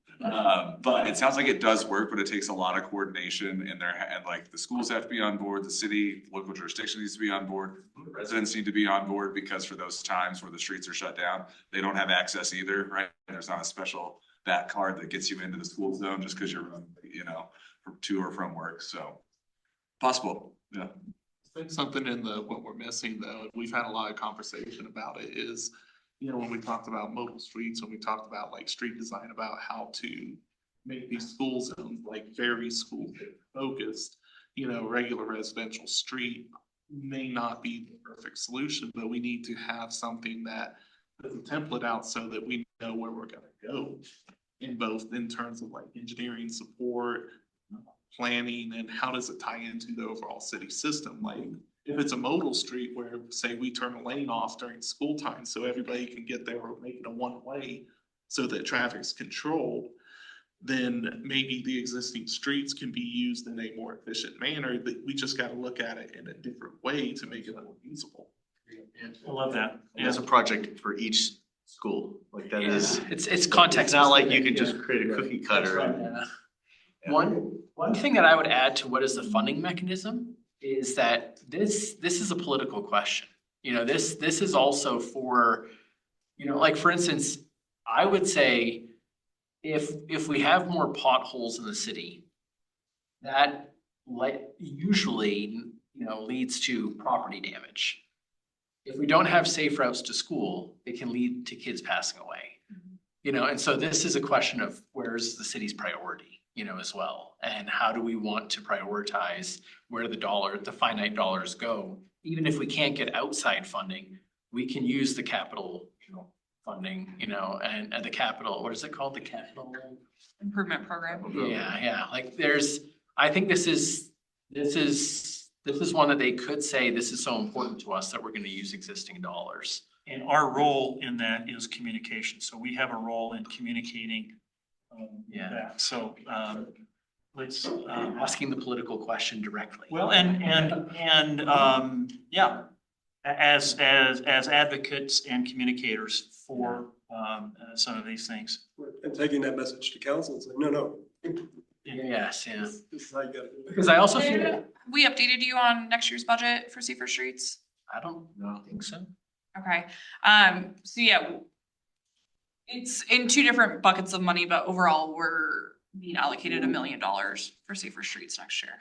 But it sounds like it does work, but it takes a lot of coordination and like the schools have to be on board, the city, local jurisdiction needs to be on board. Residents need to be on board because for those times where the streets are shut down, they don't have access either, right? There's not a special back card that gets you into the school zone just because you're, to or from work, so. Possible, yeah. I think something in what we're missing though, and we've had a lot of conversation about it is, when we talked about modal streets, when we talked about like street design, about how to make these school zones like very school focused, regular residential street may not be the perfect solution, but we need to have something that puts a template out so that we know where we're gonna go in terms of like engineering support, planning, and how does it tie into the overall city system? Like, if it's a modal street where, say, we turn a lane off during school time so everybody can get there, or make it a one-way so that traffic's controlled, then maybe the existing streets can be used in a more efficient manner. That we just gotta look at it in a different way to make it more feasible. I love that. And there's a project for each school, like that is. It's context. It's not like you specific, could yeah. just create a cookie cutter. Yeah. One thing that I would add to what is the funding mechanism is that this is a political question. This is also for, like for instance, I would say if we have more potholes in the city, that usually, leads to property damage. If we don't have safe routes to school, it can lead to kids passing away. And so this is a question of where's the city's priority, as well. And how do we want to prioritize where the finite dollars go? Even if we can't get outside funding, we can use the capital, funding, and the capital, what is it called? The capital? Improvement program. Yeah, like I think this is one that they could say, this is so important to us that we're gonna use existing dollars. And our role in that is communication. So we have a role in communicating that. So let's Asking the political question directly. well, yeah, as advocates and communicators for some of these things. And taking that message to council and saying, no, Yes, yeah. this is how you gotta do it. Because I also feel, We updated you on next year's budget for safer streets. I don't think so. Okay, so yeah. It's in two different buckets of money, but overall, we're being allocated $1 million for safer streets next year.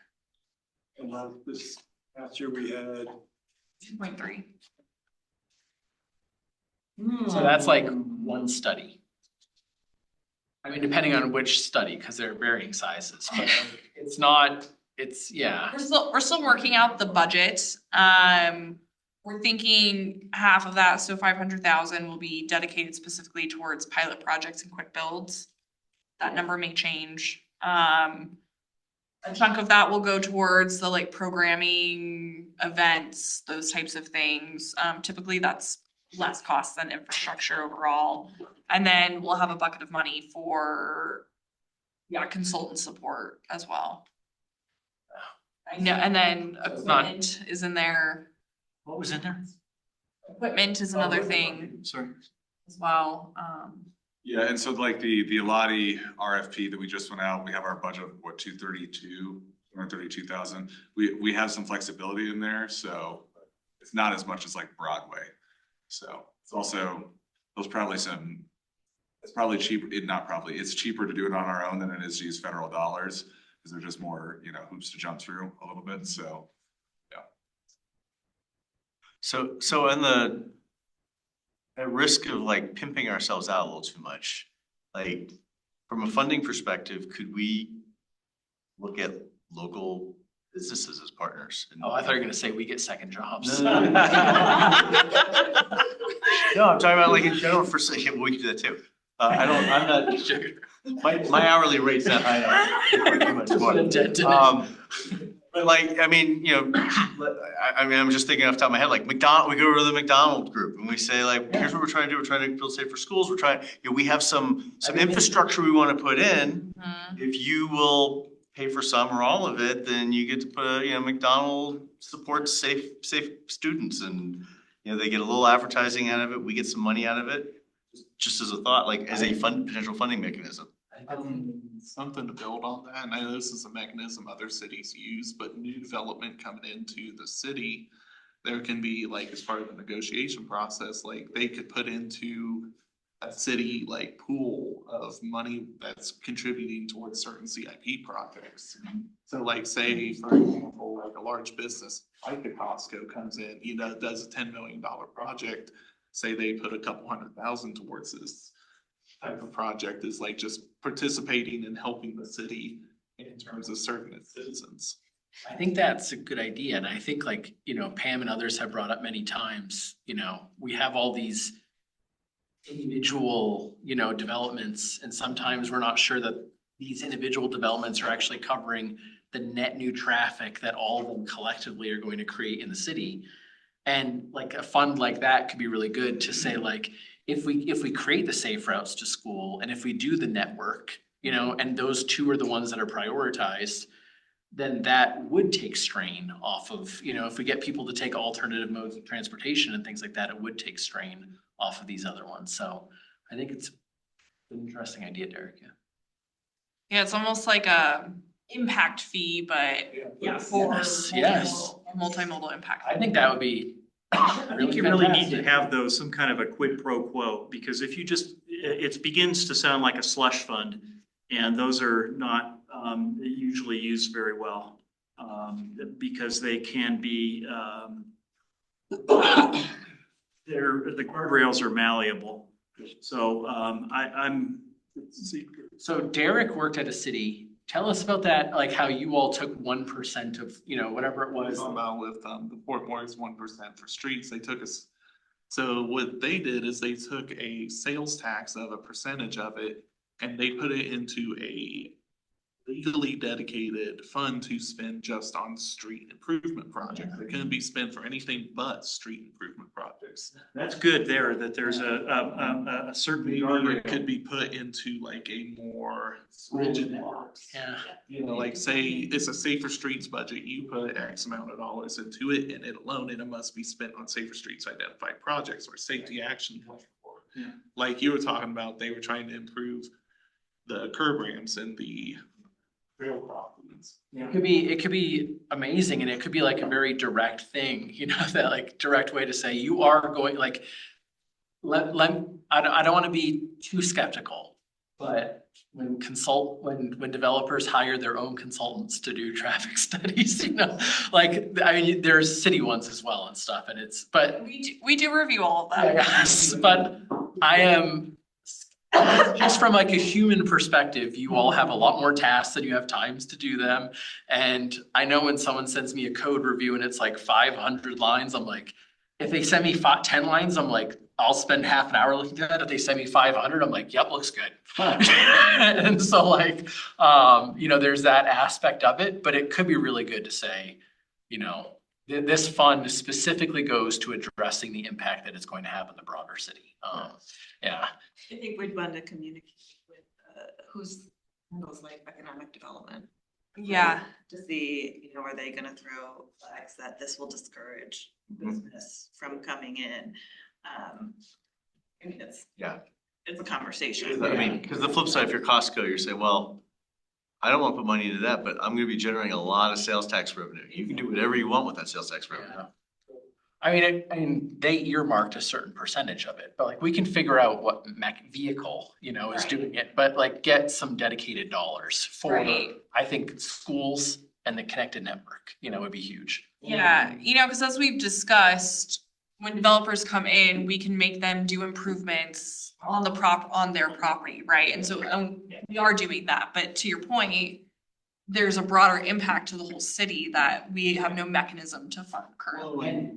And this past year we had 2.3. So that's like one study. I mean, depending on which study, because they're varying sizes, but yeah. We're still working out the budget. We're thinking half of that, so 500,000 will be dedicated specifically towards pilot projects and quick builds. That number may change. A chunk of that will go towards the programming, events, those types of things. Typically that's less cost than infrastructure overall. And then we'll have a bucket of money for consultant support as well. I know, and then equipment is in there. What was in there? Equipment is another thing Sorry. as well. Yeah, and so like the Elati RFP that we just went out, we have our budget of what, 232,000. We have some flexibility in there, so it's not as much as like Broadway. So it's also, it's probably cheaper, it's cheaper to do it on our own than it is to use federal dollars, because they're just more, hoops to jump through a little bit, so. So at risk of pimping ourselves out a little too much, from a funding perspective, could we look at local businesses as partners? Oh, I thought you were gonna say we get second jobs. No. No, I'm talking about like in general for, yeah, we can do that too. I'm not sure. My hourly rate's that high. Too much more. But like, I mean, you know, I mean, I'm just thinking off the top of my head, like we go to the McDonald's group and we say like, here's what we're trying to do. We're trying to build safer schools. We're trying, you know, we have some infrastructure we want to put in. If you will pay for some or all of it, then you get to put a, you know, McDonald's supports safe students and, you know, they get a little advertising out of it. We get some money out of it. Just as a thought, like as a potential funding mechanism. Something to build on that, and I know this is a mechanism other cities use, but new development coming into the city, there can be like, as part of the negotiation process, like they could put into a city like pool of money that's contributing towards certain CIP projects. So like say, for example, like a large business like the Costco comes in, you know, does a $10 million project, say they put a couple $100,000 towards this type of project, is like just participating and helping the city in terms of serving its citizens. I think that's a good idea. And I think like, you know, Pam and others have brought up many times, you know, we have all these individual, you know, developments, and sometimes we're not sure that these individual developments are actually covering the net new traffic that all of them collectively are going to create in the city. And like a fund like that could be really good to say like, if we create the safe routes to school and if we do the network, you know, and those two are the ones that are prioritized, then that would take strain off of, you know, if we get people to take alternative modes of transportation and things like that, it would take strain off of these other ones. So I think it's an interesting idea, Derek. Yeah. Yeah, it's almost like a impact fee, but for Yes. multimodal impact. I think that would be I think you really need to have those, some kind of a quid pro quo, because if you just, it begins to sound like a slush fund, and those are not usually used very well, because they can be, the guardrails are malleable. So So Derek worked at a city. Tell us about that, like how you all took 1% of, you know, whatever it was. Talking about with the Fort Morris 1% for streets, they took us. So what they did is they took a sales tax of a percentage of it and they put it into a legally dedicated fund to spend just on street improvement projects. It couldn't be spent for anything but street improvement projects. that's good there, that there's a certain. Maybe it could be put into like a more rigid box. Yeah. You know, like say it's a safer streets budget, you put X amount of dollars into it and it alone, and it must be spent on safer streets identified projects or safety action. Yeah. Like you were talking about, they were trying to improve the curb ramps and the trail crossings. It could be amazing, and it could be like a very direct thing, you know, that like direct way to say you are going like, I don't want to be too skeptical, but when developers hire their own consultants to do traffic studies, you know, like, I mean, there's city ones as well and stuff, and but. We do review all of that. Yes, but I am, just from like a human perspective, you all have a lot more tasks than you have times to do them. And I know when someone sends me a code review and it's like 500 lines, I'm like, if they send me 10 lines, I'm like, I'll spend half an hour looking at that. If they send me 500, I'm like, yep, looks good. And so like, you know, there's that aspect of it, but it could be really good to say, you know, this fund specifically goes to addressing the impact that it's going to have in the broader city. Yeah. I think we'd want to communicate with who's handles like economic development. Yeah. To see, you know, are they gonna throw flags that this will discourage business from coming in? I mean, it's a conversation. I mean, because the flip side, if you're Costco, you're saying, well, I don't want to put money into that, but I'm gonna be generating a lot of sales tax revenue. You can do whatever you want with that sales tax revenue. Yeah. I mean, they earmarked a certain percentage of it, but like we can figure out what vehicle, you know, is doing it, but like get some dedicated dollars for, I think, schools and the connected network, you know, would be huge. Yeah, you know, because as we've discussed, when developers come in, we can make them do improvements on their property, right? And so we are doing that, but to your point, there's a broader impact to the whole city that we have no mechanism to fund currently.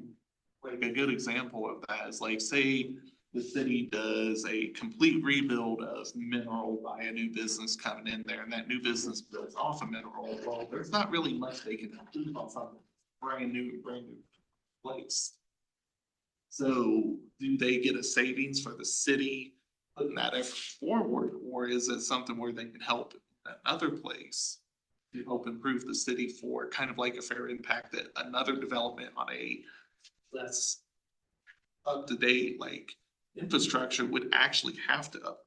Like a good example of that is like, say the city does a complete rebuild of Mineral by a new business coming in there, and that new business builds off of Mineral, well, there's not really much they can do on something brand new place. So do they get a savings for the city putting that effort forward, or is it something where they can help another place to help improve the city for kind of like a fair impact that another development on a less up to date like infrastructure would actually have to upgrade?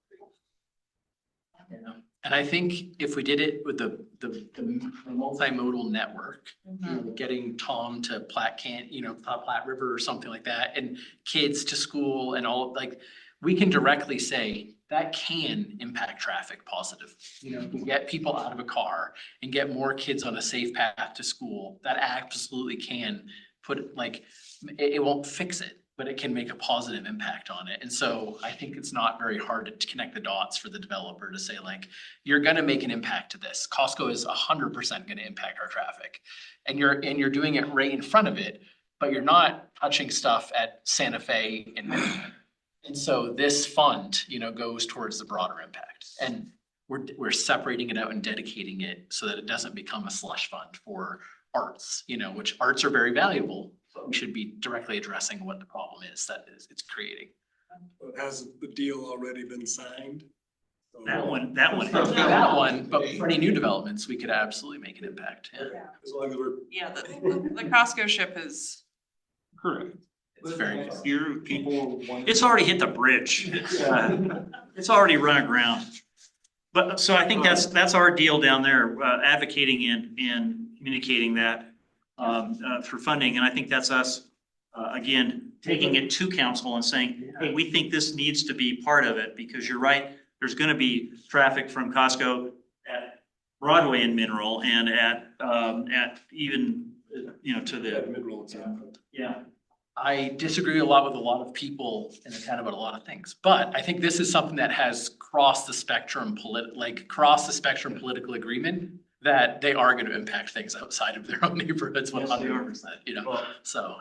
And I think if we did it with the multimodal network, you know, getting Tom to Platte Platte River or something like that, and kids to school and all, like, we can directly say that can impact traffic positive. You know, we get people out of a car and get more kids on a safe path to school. That absolutely can put, like, it won't fix it, but it can make a positive impact on it. And so I think it's not very hard to connect the dots for the developer to say, like, you're gonna make an impact to this. Costco is 100% gonna impact our traffic. And you're doing it right in front of it, but you're not touching stuff at Santa Fe and Midland. And so this fund, you know, goes towards the broader impact. And we're separating it out and dedicating it so that it doesn't become a slush fund for arts, you know, which arts are very valuable, but we should be directly addressing what the problem is that it's creating. But has the deal already been signed? That one. That one, but for any new developments, we could absolutely make an impact. Yeah. As long as we're. Yeah, the Costco ship is. Correct. It's very. Here, people want. It's already hit the bridge. It's already run aground. But, so I think that's our deal down there, advocating and communicating that for funding. And I think that's us, again, taking it to council and saying, hey, we think this needs to be part of it, because you're right, there's gonna be traffic from Costco at Broadway and Mineral and at even, you know, to the. Mineral example. Yeah. I disagree a lot with a lot of people in the town about a lot of things, but I think this is something that has crossed the spectrum political agreement that they are gonna impact things outside of their own neighborhoods 100%, you know, so.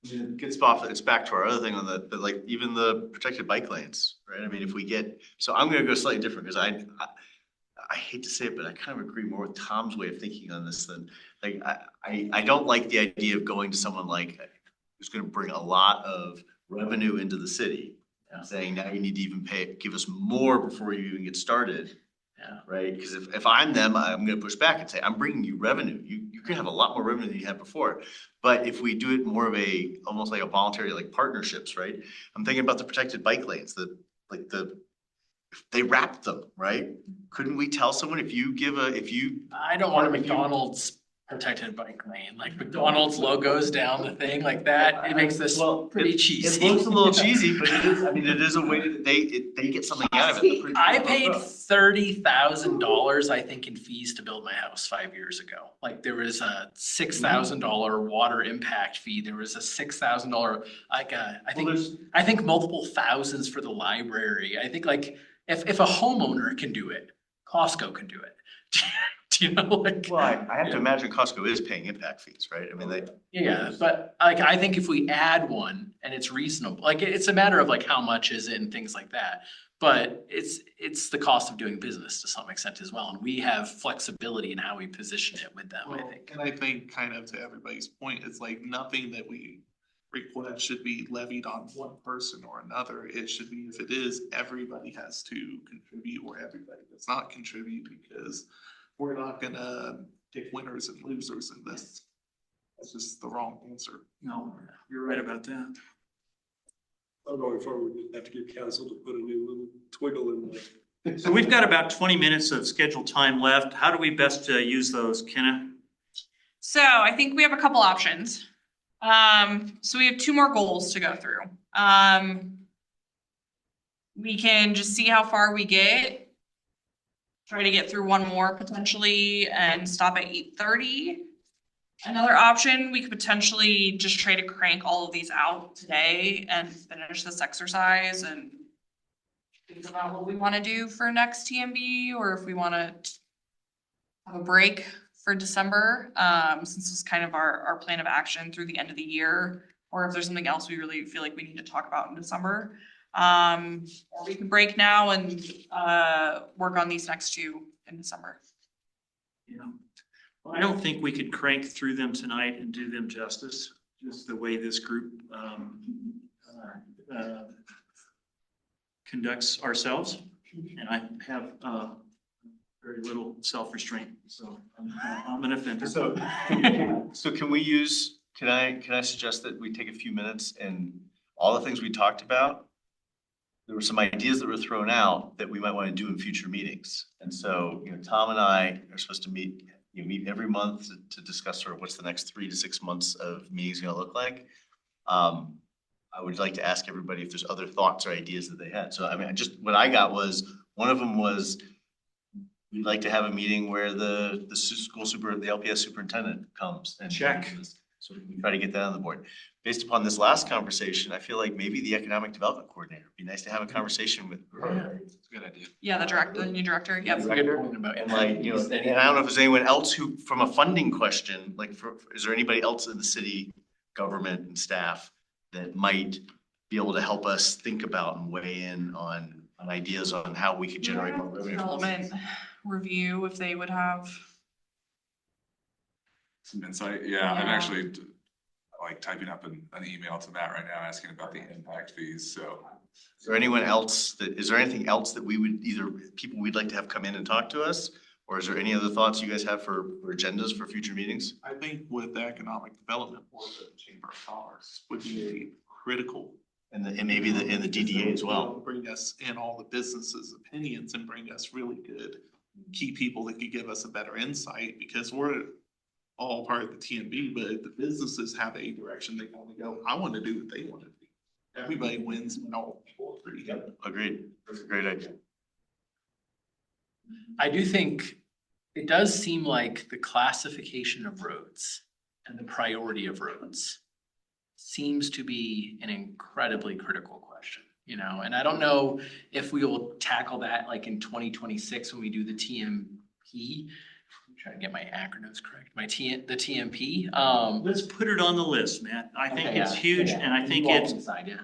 It gets off, it's back to our other thing on the like, even the protected bike lanes, right? I mean, if we get, so I'm gonna go slightly different, because I hate to say it, but I kind of agree more with Tom's way of thinking on this than, like, I don't like the idea of going to someone like, who's gonna bring a lot of revenue into the city, saying now you need to even give us more before you even get started. Yeah. Right, because if I'm them, I'm gonna push back and say, I'm bringing you revenue. You can have a lot more revenue than you had before. But if we do it more of a, almost like a voluntary, like partnerships, right? I'm thinking about the protected bike lanes, if they wrap them, right? Couldn't we tell someone if you I don't want a McDonald's protected bike lane, like McDonald's logos down the thing like that, it makes this pretty cheesy. It looks a little cheesy, but it is, I mean, it is a way that they get something out of it. I paid $30,000, I think, in fees to build my house 5 years ago. Like, there was a $6,000 water impact fee. There was a $6,000, I think multiple thousands for the library. I think, like, if a homeowner can do it, Costco can do it. Do you know, like? Well, I have to imagine Costco is paying impact fees, right? I mean, Yeah, but like, I think if we add one and it's reasonable, like, it's a matter of like, how much is it and things like that. But it's the cost of doing business to some extent as well. And we have flexibility in how we position it with them, I think. And I think, kind of to everybody's point, it's like nothing that we request should be levied on one person or another. It should be, if it is, everybody has to contribute, or everybody does not contribute, because we're not gonna pick winners and losers in this. That's just the wrong answer. No, you're right about that. Going forward, we have to get council to put a new little twiggle in there. So we've got about 20 minutes of scheduled time left. How do we best use those, Kenna? So I think we have a couple options. So we have 2 more goals to go through. We can just see how far we get. Try to get through one more potentially and stop at 8:30. Another option, we could potentially just try to crank all of these out today and finish this exercise and think about what we want to do for next TMB, or if we want to have a break for December, since this is kind of our plan of action through the end of the year, or if there's something else we really feel like we need to talk about in December. Or we can break now and, work on these next two in December. Yeah. Well, I don't think we could crank through them tonight and do them justice, just the way this group conducts ourselves. And I have very little self-restraint, so I'm an offender. So, so can I suggest that we take a few minutes and all the things we talked about? There were some ideas that were thrown out that we might want to do in future meetings. And so, Tom and I are supposed to meet every month to discuss sort of what's the next 3 to 6 months of meetings gonna look like. I would like to ask everybody if there's other thoughts or ideas that they had. So I mean, what I got was, one of them was, we'd like to have a meeting where the LPS superintendent comes and. Check. So we can try to get that on the board. Based upon this last conversation, I feel like maybe the economic development coordinator, it'd be nice to have a conversation with her. It's a good idea. Yeah, the new director, yep. That's a good point about And like, and I don't know if there's anyone else who, from a funding question, like is there anybody else in the city government and staff that might be able to help us think about and weigh in on ideas on how we could generate more revenue? Development review, if they would have. Some insight, yeah, I'm actually like typing up an email to Matt right now asking about the impact fees, so. Is there anyone else is there anything else that we would people we'd like to have come in and talk to us? Or is there any other thoughts you guys have for agendas for future meetings? I think with the Economic Development Board, the Chamber of Commerce would be a critical. And maybe in the DDA as well. Bring us in all the businesses' opinions and bring us really good key people that could give us a better insight, because we're all part of the TNB, but the businesses have a direction they want to go. I want to do what they want to do. Everybody wins when all people agree. Agreed. That's a great idea. I do think it does seem like the classification of roads and the priority of roads seems to be an incredibly critical question, and I don't know if we will tackle that like in 2026 when we do the TMP. I'm trying to get my acronyms correct. The TMP. Let's put it on the list, Matt. I think Okay, it's yeah, huge, yeah. and I think You all it's, decide, yeah.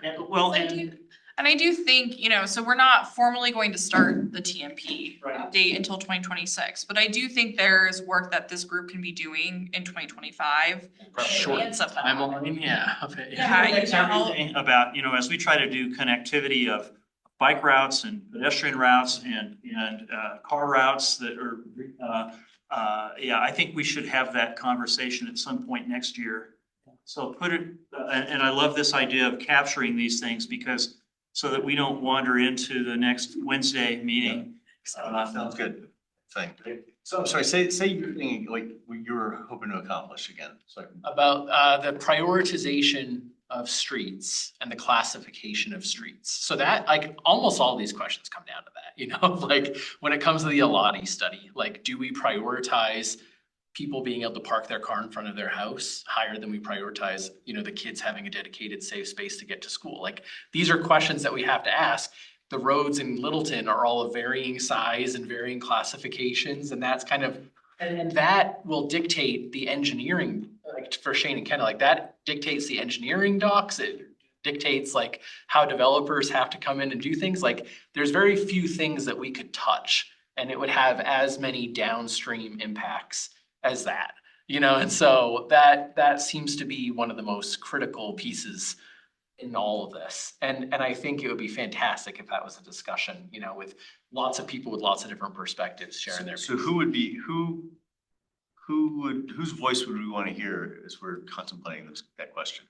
And I do think, so we're not formally going to start the TMP Right. update until 2026, but I do think there's work that this group can be doing in 2025. Short And stuff like that. timeline, yeah. Okay. Yeah, it's everything about, as we try to do connectivity of bike routes and pedestrian routes and car routes that are, I think we should have that conversation at some point next year. So put it, and I love this idea of capturing these things because so that we don't wander into the next Wednesday meeting. Sounds good. Thing. So I'm sorry, say you're thinking, like, what you were hoping to accomplish again. So About the prioritization of streets and the classification of streets. So that, like, almost all these questions come down to that, like when it comes to the Alati study, like, do we prioritize people being able to park their car in front of their house higher than we prioritize, the kids having a dedicated safe space to get to school? Like, these are questions that we have to ask. The roads in Littleton are all of varying size and varying classifications, and that's kind of, and that will dictate the engineering, like for Shane and Kenna, like that dictates the engineering docs. It dictates like how developers have to come in and do things. Like, there's very few things that we could touch, and it would have as many downstream impacts as that, and so that seems to be one of the most critical pieces in all of this. And I think it would be fantastic if that was a discussion, with lots of people with lots of different perspectives sharing their. So whose voice would we want to hear as we're contemplating that question?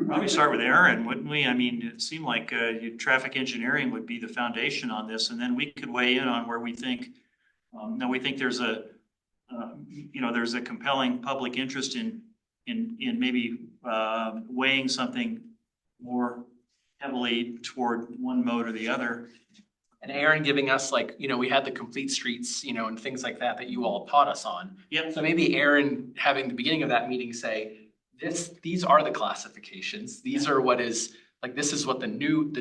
Probably start with Aaron, wouldn't we? I mean, it seemed like traffic engineering would be the foundation on this, and then we could weigh in on where we think, there's there's a compelling public interest in maybe weighing something more heavily toward one mode or the other. And Aaron giving us like, we had the complete streets, and things like that you all taught us on. Yep. So maybe Aaron having the beginning of that meeting say, these are the classifications. These are what is, like, this is what the new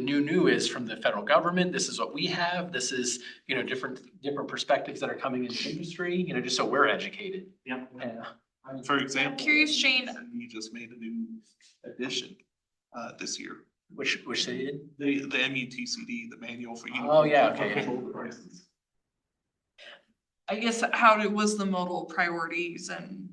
is from the federal government. This is what we have. This is, different perspectives that are coming into the industry, just so we're educated. Yep. Yeah. For example. I'm curious, Shane. You just made a new addition this year. Which they did? The MUTCD, the manual for. Oh, yeah, okay, yeah. Control devices. I guess was the modal priorities and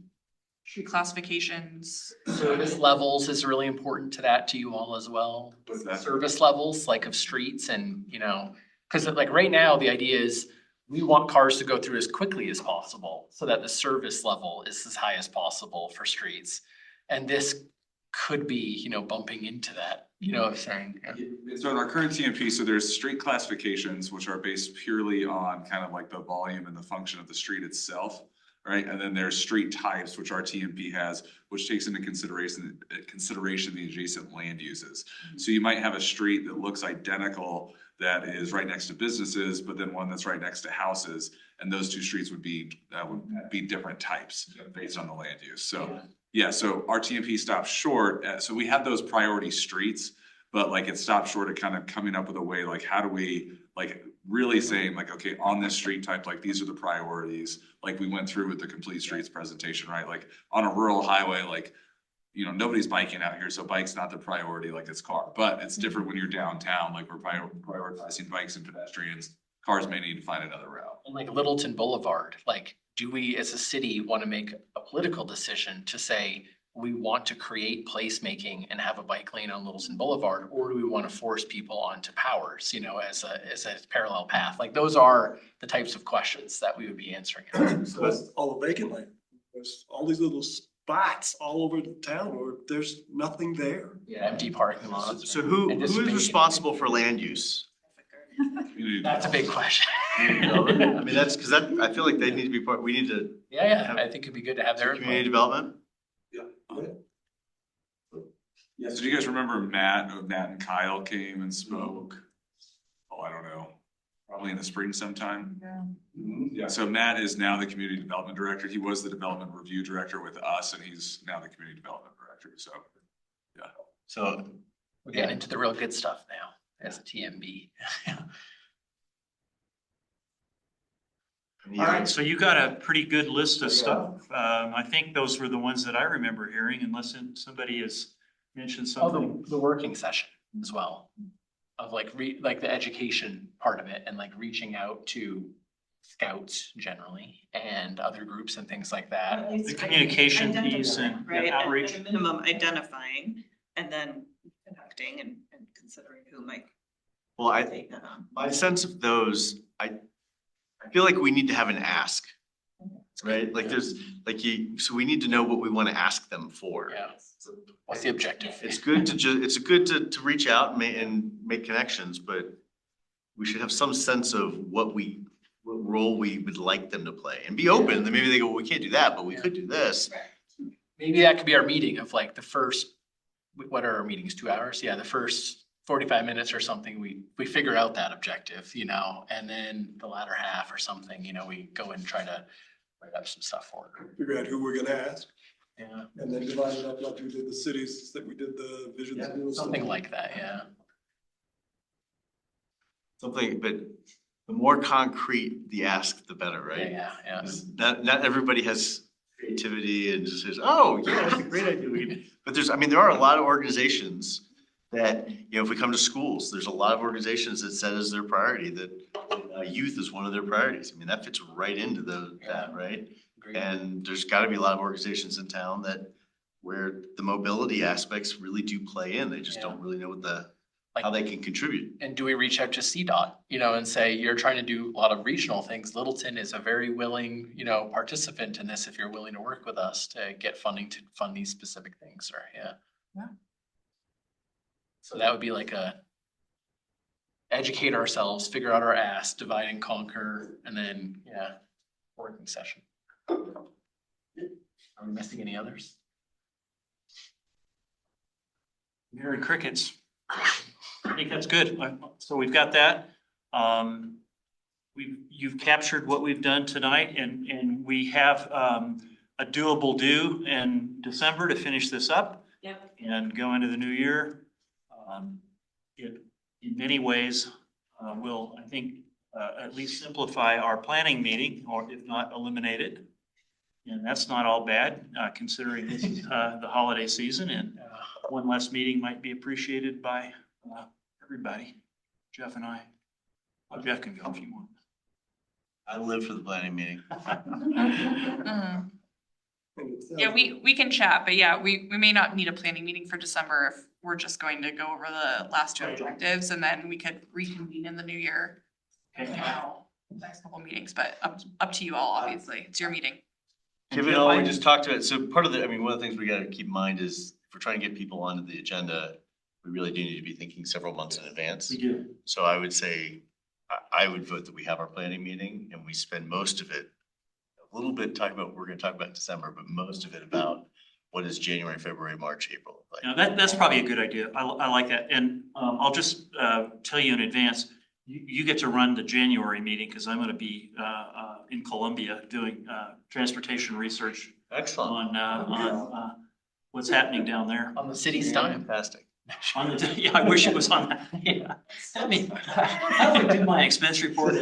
street classifications? Service levels is really important to that to you all as well. What's that? Service levels like of streets and, you know, cause like right now, the idea is we want cars to go through as quickly as possible so that the service level is as high as possible for streets. And this could be, you know, bumping into that, you know what I'm saying? Yeah. So in our current TMP, so there's street classifications, which are based purely on kind of like the volume and the function of the street itself, right? And then there's street types, which our TMP has, which takes into consideration the adjacent land uses. So you might have a street that looks identical that is right next to businesses, but then one that's right next to houses. And those two streets would be different types based on the land use. So yeah, so our TMP stops short. So we have those priority streets, but like it stopped short of kind of coming up with a way, like how do we like really saying like, okay, on this street type, like these are the priorities. Like we went through with the complete streets presentation, right? Like on a rural highway, like, you know, nobody's biking out here, so bike's not the priority like it's car. But it's different when you're downtown, like we're prioritizing bikes and pedestrians. Cars may need to find another route. And like Littleton Boulevard, like, do we as a city want to make a political decision to say we want to create placemaking and have a bike lane on Littleton Boulevard, or do we want to force people onto Powers, you know, as a parallel path? Like those are the types of questions that we would be answering. So that's all vacant land. There's all these little spots all over the town where there's nothing there. Yeah, empty parking lots. So who And is dissipation. responsible for land use? That's a big question. I mean, that's, cause that, I feel like they need to be part, we need to, Yeah, I think it'd be good to have their community input. development. Yeah, so do you guys remember Matt and Kyle came and spoke? Oh, I don't know, probably in the spring sometime. Yeah, so Matt is now the community development director. He was the development review director with us and he's now the community development director, so. Yeah. So, We're getting into the real good stuff now as a TMB. All right, so you got a pretty good list of stuff. I think those were the ones that I remember hearing, unless somebody has mentioned Oh, something. the working session as well, of like like the education part of it and like reaching out to scouts generally and other groups and things like that. The communication piece and Right, outreach. at a minimum identifying and then conducting and considering who might well, take that on. my sense of those, I feel like we need to have an ask, right? Like there's, like so we need to know what we want to ask them for. Yeah. What's the objective? It's good to it's good to reach out and make connections, but we should have some sense of what role we would like them to play and be open. Then maybe they go, well, we can't do that, but we could do this. Maybe that could be our meeting of like the first, what are our meetings, 2 hours? Yeah, the first 45 minutes or something, we figure out that objective, you know, and then the latter half or something, you know, we go and try to write up some stuff for it. Figure out who we're gonna ask Yeah, and then divide it up like we did the cities that we did the vision. something like that, yeah. Something, but the more concrete the ask, the better, right? Yeah. 'Cause not everybody has creativity and just says, oh, yeah, that's a great idea. But there are a lot of organizations that, you know, if we come to schools, there's a lot of organizations that set as their priority that youth is one of their priorities. I mean, that fits right into that, right? Agreed. And there's gotta be a lot of organizations in town where the mobility aspects really do play in. They just don't really know how they can contribute. And do we reach out to CDOT, you know, and say, you're trying to do a lot of regional things. Littleton is a very willing, you know, participant in this if you're willing to work with us to get funding to fund these specific things, or yeah. So that would be like educate ourselves, figure out our ask, divide and conquer, and then, working session. Are we missing any others? I'm hearing crickets. I think that's good. So we've got that. You've captured what we've done tonight and we have a doable due in December to finish this up. Yep. And go into the new year. It in many ways will, I think, at least simplify our planning meeting, or if not eliminate it. And that's not all bad, considering this is the holiday season, and one less meeting might be appreciated by everybody, Jeff and I. Oh, Jeff can go if you want. I live for the planning meeting. Mhm. Yeah, we can chat, but yeah, we may not need a planning meeting for December if we're just going to go over the last two objectives and then we could reconvene in the new year. You know, next couple meetings, but up to you all, obviously. It's your meeting. Given all we just talked about, so part of the, I mean, one of the things we gotta keep in mind is if we're trying to get people onto the agenda, we really do need to be thinking several months in advance. We do. So I would say, I would vote that we have our planning meeting and we spend most of it, a little bit talking about what we're gonna talk about in December, but most of it about what is January, February, March, April. Like, That's probably a good idea. I like that. And I'll just tell you in advance, you get to run the January meeting because I'm going to be in Columbia doing transportation research excellent. on what's happening down there. On the city's time. Fantastic. Yeah, I wish it was on that. Yeah. I mean, I would do my expense report.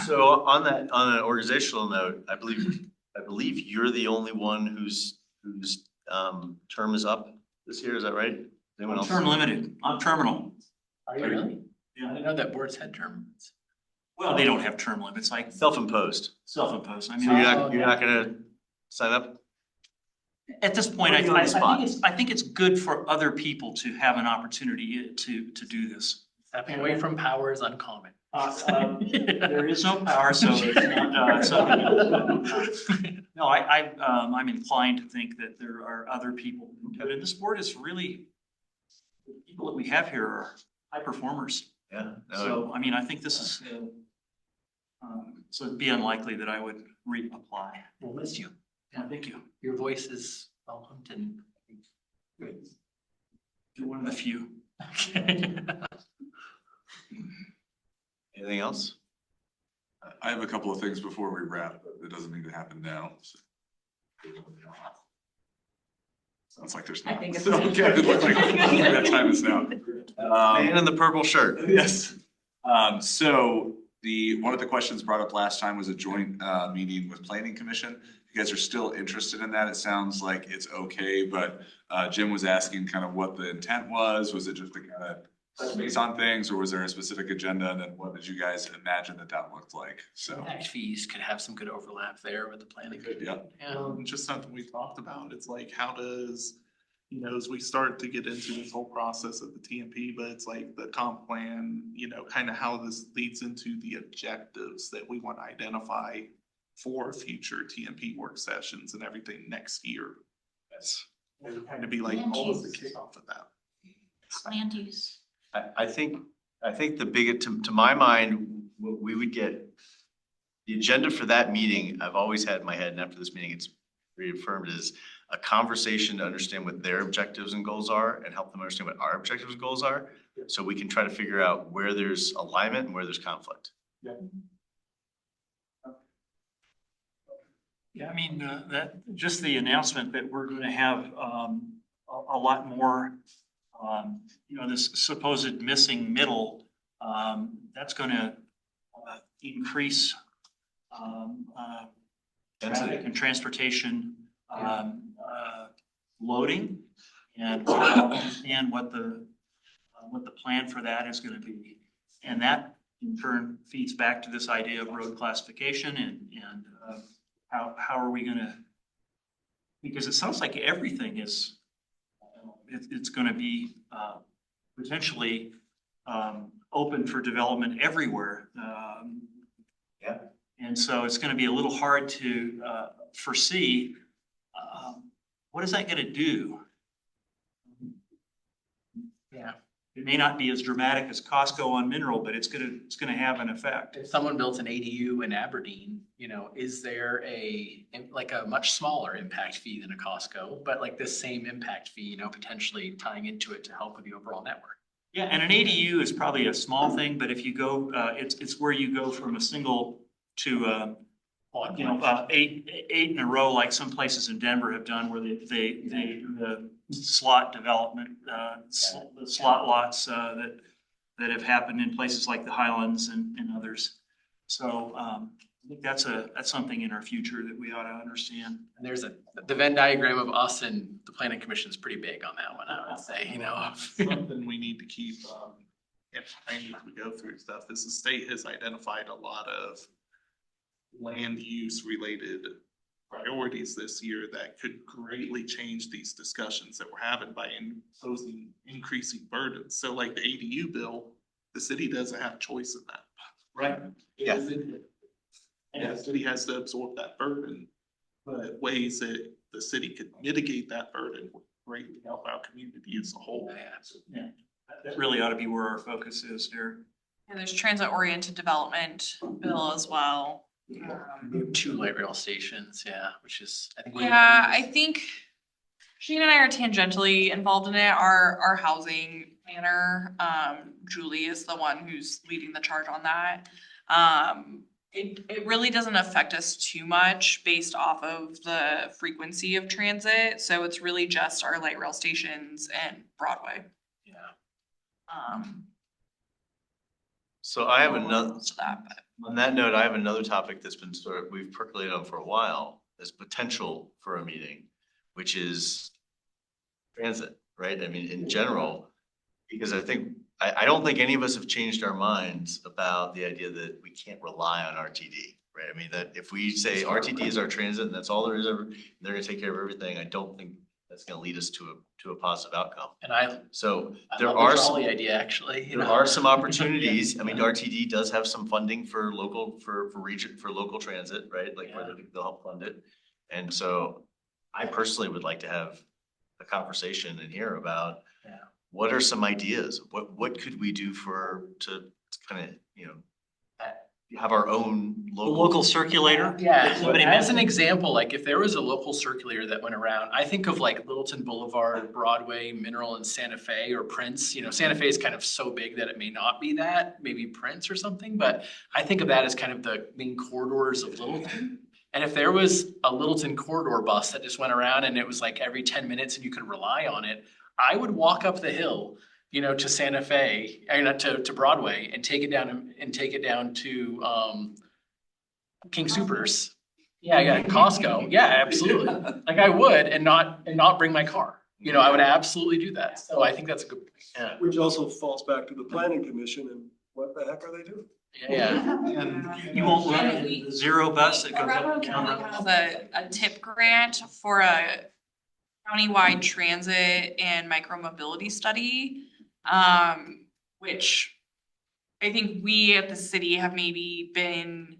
So on an organizational note, I believe you're the only one whose term is up this year, is that right? Anyone else? Term limited. I'm terminal. Are you really? Yeah. I didn't know that boards had terms. Well, they don't have term limits, like Self-imposed. self-imposed. I So mean, you're not gonna sign up? at this point, Put you on the spot. I think it's good for other people to have an opportunity to do this. Stepping away from power is uncommon. There is no power, so it's not, no, I'm inclined to think that there are other people who do it. And this board is really, the people that we have here are high performers. Yeah. No, So, I mean, I think this is, so it'd be unlikely that I would reapply. We'll miss you. Yeah, thank you. Your voice is welcomed and. You're one of the few. anything else? I have a couple of things before we wrap, but it doesn't need to happen now. So. Sounds like there's not. I think it's- Okay, it looks like that time is now. Man in the purple shirt. Yes. So one of the questions brought up last time was a joint meeting with Planning Commission. If you guys are still interested in that, it sounds like it's okay, but Jim was asking kind of what the intent was. Was it just to kind of touch base on things, or was there a specific agenda? And then what did you guys imagine that looked like? So. Impact fees could have some good overlap there with the planning. Yeah. Yeah. Just something we talked about, it's like, how does, as we start to get into this whole process of the TMP, but it's like the comp plan, kind of how this leads into the objectives that we want to identify for future TMP work sessions and everything next year. Yes. And kind of be like all of the kickoff of that. Land use. I think the biggest, to my mind, what we would get, the agenda for that meeting, I've always had in my head, and after this meeting, it's reaffirmed, is a conversation to understand what their objectives and goals are and help them understand what our objectives and goals are. So we can try to figure out where there's alignment and where there's conflict. Yeah, I mean, that, just the announcement that we're gonna have, a lot more, this supposed missing middle, that's gonna, increase, traffic and transportation, loading and what the plan for that is gonna be. And that in turn feeds back to this idea of road classification and how are we gonna, because it sounds like everything is, it's gonna be potentially open for development everywhere. Yeah. And so it's gonna be a little hard to foresee, what is that gonna do? Yeah. It may not be as dramatic as Costco on Mineral, but it's gonna have an effect. If someone built an ADU in Aberdeen, is there a much smaller impact fee than a Costco, but like this same impact fee, potentially tying into it to help with the overall network? Yeah, and an ADU is probably a small thing, but if you go, it's where you go from a single to, eight in a row, like some places in Denver have done, where they do the slot development, the slot lots, that have happened in places like the Highlands and others. So, I think that's something in our future that we ought to understand. And there's the Venn diagram of us and the planning commission is pretty big on that one, I would say, you know. Something we need to keep, in mind as we go through stuff, is the state has identified a lot of land use related priorities this year that could greatly change these discussions that we're having by imposing increasing burdens. So like the ADU bill, the city doesn't have a choice in that. Right. Yeah. And the city has to absorb that burden, but ways that the city could mitigate that burden would greatly help our community as a whole. Yeah, that really ought to be where our focus is here. And there's transit-oriented development bill as well. We have 2 light rail stations, yeah, which is, I think. Yeah, I think Shane and I are tangentially involved in it. Our housing planner, Julie is the one who's leading the charge on that. It really doesn't affect us too much based off of the frequency of transit. So it's really just our light rail stations and Broadway. Yeah. So I have another, Most of that, but. on that note, I have another topic that's been we've percolated on for a while, as potential for a meeting, which is transit, right? I mean, in general, because I don't think any of us have changed our minds about the idea that we can't rely on RTD, right? I mean, that if we say RTD is our transit and that's all there is ever, they're gonna take care of everything, I don't think that's gonna lead us to a positive outcome. And I So love there the are some, trolley idea, actually, you there know. are some opportunities. I mean, RTD does have some funding for local, for region, for local transit, right? Like where they'll help fund it. And so I personally would like to have a conversation in here about what are some ideas? What could we do to kind of, you know, have our own The local. local circulator. Yeah, That so somebody as an mentioned. example, like if there was a local circulator that went around, I think of like Littleton Boulevard, Broadway, Mineral and Santa Fe or Prince. You know, Santa Fe is kind of so big that it may not be that, maybe Prince or something, but I think of that as kind of the main corridors of Littleton. And if there was a Littleton corridor bus that just went around and it was like every 10 minutes and you could rely on it, I would walk up the hill, you know, to Santa Fe, or not to Broadway and take it down to King Soopers. Yeah, yeah, Costco. Yeah, absolutely. Like I would and not bring my car. You know, I would absolutely do that. So I think that's a good, yeah, Which also falls back to the planning commission and what the heck are they doing? yeah. And you won't run the zero bus that goes up and down. Has a tip grant for a countywide transit and micromobility study, which I think we at the city have maybe been,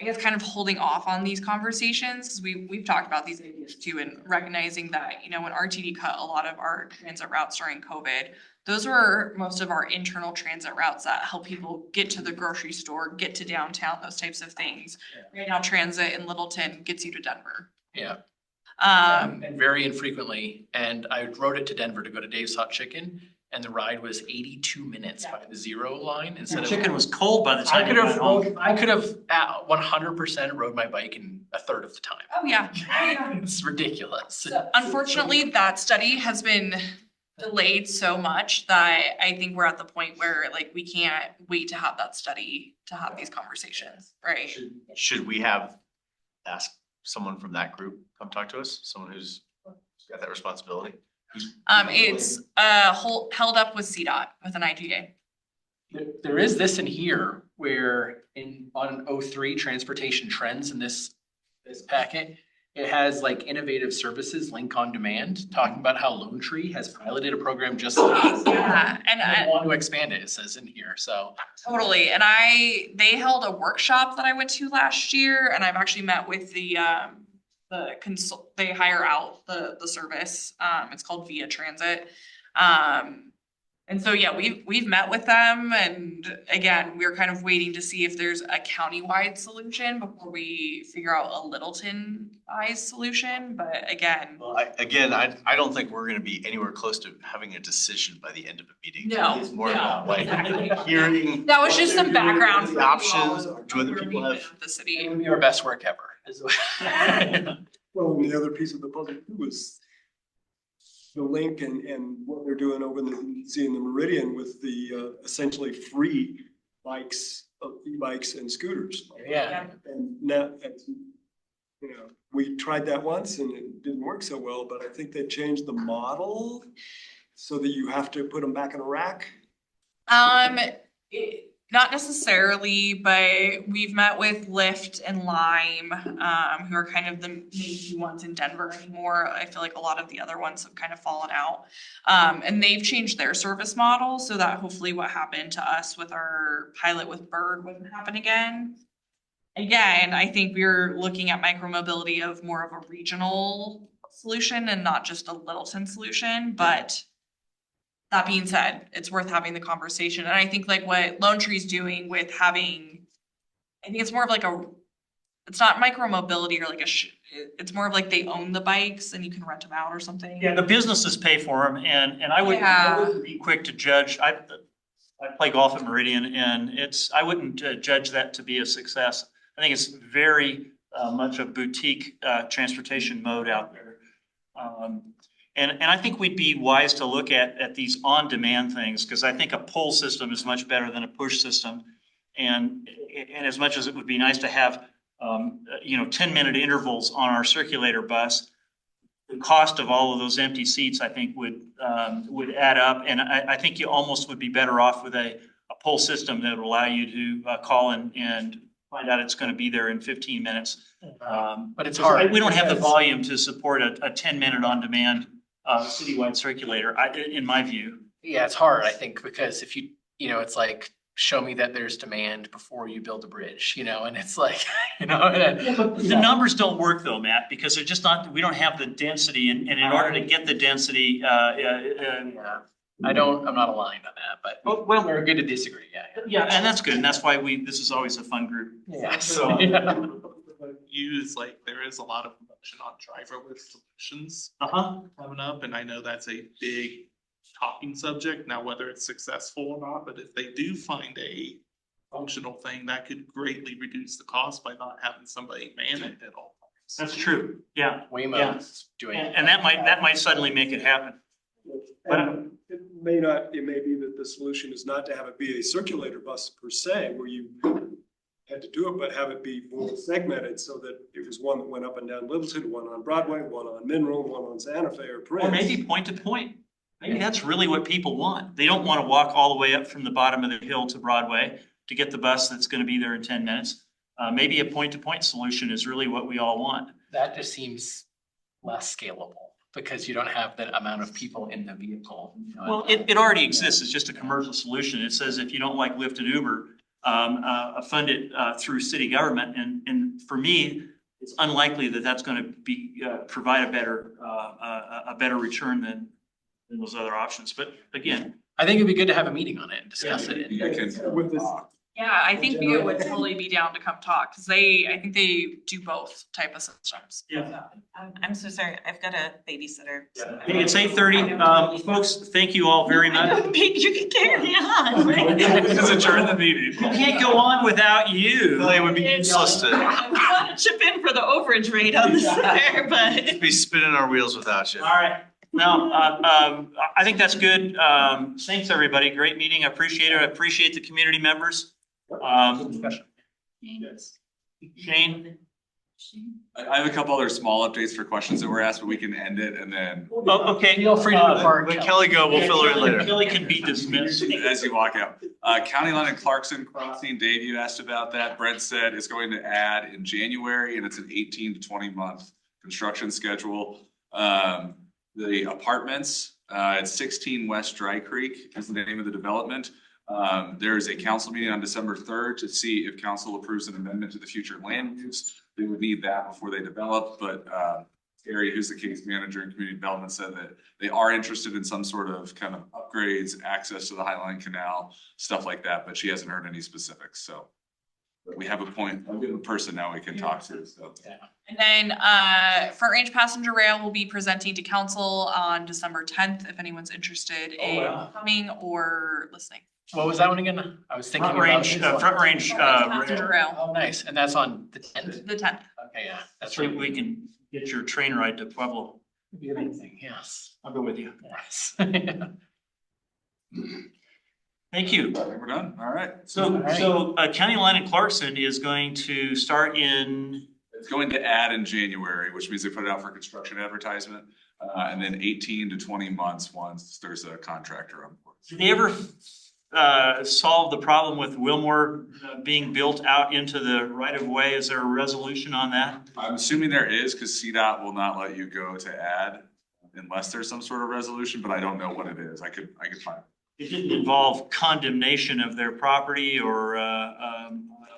I guess, kind of holding off on these conversations, because we've talked about these ideas too, and recognizing that, you know, when RTD cut a lot of our transit routes during COVID, those were most of our internal transit routes that help people get to the grocery store, get to downtown, those types of things. Right now, transit in Littleton gets you to Denver. Yeah. Um, And very infrequently, and I rode it to Denver to go to Dave's Hot Chicken, and the ride was 82 minutes by the zero line instead of. Chicken was cold by the I time could you have, got home. I could have 100% rode my bike in a third of the time. oh, yeah. It's ridiculous. Unfortunately, that study has been delayed so much that I think we're at the point where like we can't wait to have that study to have these conversations, right? Should we ask someone from that group come talk to us? Someone who's got that responsibility? It's held up with CDOT with an IGA. There is this in here where on 03 transportation trends in this packet, it has like innovative services link on demand, talking about how Lone Tree has piloted a program just like this. Yeah, and I want to expand it, it says in here, so. totally. And they held a workshop that I went to last year, and I've actually met with they hire out the service. It's called Via Transit. And so, yeah, we've met with them, and again, we're kind of waiting to see if there's a countywide solution before we figure out a Littleton-ized solution, but again. Well, I don't think we're gonna be anywhere close to having a decision by the end of a meeting. No, It's more no, about like exactly. hearing. That was just some background. The options, do other where people we've have? been with The It city. would be our best work ever. Well, and the other piece of the puzzle too was the link and what they're doing over in the, you see in the Meridian with the essentially free bikes of e-bikes and scooters. Yeah. And now, you know, we tried that once and it didn't work so well, but I think they changed the model so that you have to put them back in a rack. Not necessarily, but we've met with Lyft and Lime, who are kind of the main ones in Denver anymore. I feel like a lot of the other ones have kind of fallen out. And they've changed their service model so that hopefully what happened to us with our pilot with Bird wouldn't happen again. Again, I think we're looking at micromobility of more of a regional solution and not just a Littleton solution, but that being said, it's worth having the conversation. And I think like what Lone Tree's doing with having, I think it's more of like it's not micromobility or like it's more of like they own the bikes and you can rent them out or something. Yeah, the businesses pay for them and I wouldn't be quick to judge. I play golf at Meridian and I wouldn't judge that to be a success. I think it's very much a boutique transportation mode out there. And I think we'd be wise to look at these on-demand things because I think a pull system is much better than a push system. And as much as it would be nice to have 10-minute intervals on our circulator bus, the cost of all of those empty seats I think would add up. And I think you almost would be better off with a pull system that would allow you to call and find out it's going to be there in 15 minutes. But it's hard. We don't have the volume to support a 10-minute on-demand citywide circulator, in my view. Yeah, it's hard, I think, because if it's like, show me that there's demand before you build a bridge, and it's like, But the numbers don't work though, Matt, because they're just not, we don't have the density and in order to get the density, I'm not aligned on that, but we're good to disagree, yeah, and that's good. And that's why this is always a fun group. Yeah. So, Use like there is a lot of promotion on driverless solutions coming up, and I know that's a big talking subject now, whether it's successful or not. But if they do find a functional thing, that could greatly reduce the cost by not having somebody man it at all times. that's true. Yeah. Waymo is doing it. And that might suddenly make it happen. And it may be that the solution is not to have it be a circulator bus per se, where you had to do it, but have it be more segmented so that it was one that went up and down Littleton, one on Broadway, one on Mineral, one on Santa Fe or Prince. Or maybe point to point. Maybe that's really what people want. They don't want to walk all the way up from the bottom of the hill to Broadway to get the bus that's going to be there in 10 minutes. Maybe a point to point solution is really what we all want. That just seems less scalable because you don't have that amount of people in the vehicle. Well, it already exists. It's just a commercial solution. It says if you don't like Lyft and Uber, fund it through city government. And for me, it's unlikely that that's going to provide a better return than those other options. But again, I think it'd be good to have a meeting on it and discuss it. With this, Yeah, I think Via would totally be down to come talk because I think they do both type of systems. yeah. I'm so sorry, I've got a babysitter. Hey, it's 8:30. Folks, thank you all very much. You can carry on, right? Just adjourn the meeting. We can't go on without you. Really, it would be useless to I want to chip in for the overage rate on this there, but. be spinning our wheels without you. All right. Now, I think that's good. Thanks, everybody. Great meeting. I appreciate it. I appreciate the community members. Shane? I have a couple other small updates for questions that were asked, but we can end it and then Oh, okay. Feel free to depart. Let Kelly go, we'll fill her in later. Kelly can be dismissed. as you walk out. County line and Clarkson crossing, Dave, you asked about that. Brent said it's going to add in January and it's an 18 to 20 month construction schedule. The apartments, at 16 West Dry Creek is the name of the development. There is a council meeting on December 3rd to see if council approves an amendment to the future land use. They would need that before they develop, but Gary, who's the case manager in community development, said that they are interested in some sort of kind of upgrades, access to the Highline Canal, stuff like that, but she hasn't heard any specifics, so. We have a person now we can talk to, so. And then Front Range Passenger Rail will be presenting to council on December 10th if anyone's interested in coming or listening. What was that one again? I was thinking Front Range, Passenger Rail, Oh, nice. And that's on the 10th. the 10th. Okay, yeah. That's so right. we can get your train ride to Pueblo. It'd be amazing. Yes. I'll go with you. Yes. Hey, Thank you. We're done, all right. So County Line in Clarkson is going to start in, It's going to add in January, which means they put it out for construction advertisement, and then 18 to 20 months once there's a contractor on board. did they ever solve the problem with Wilmore being built out into the right of way? Is there a resolution on that? I'm assuming there is, because CDOT will not let you go to add unless there's some sort of resolution, but I don't know what it is. I could find it. It didn't involve condemnation of their property or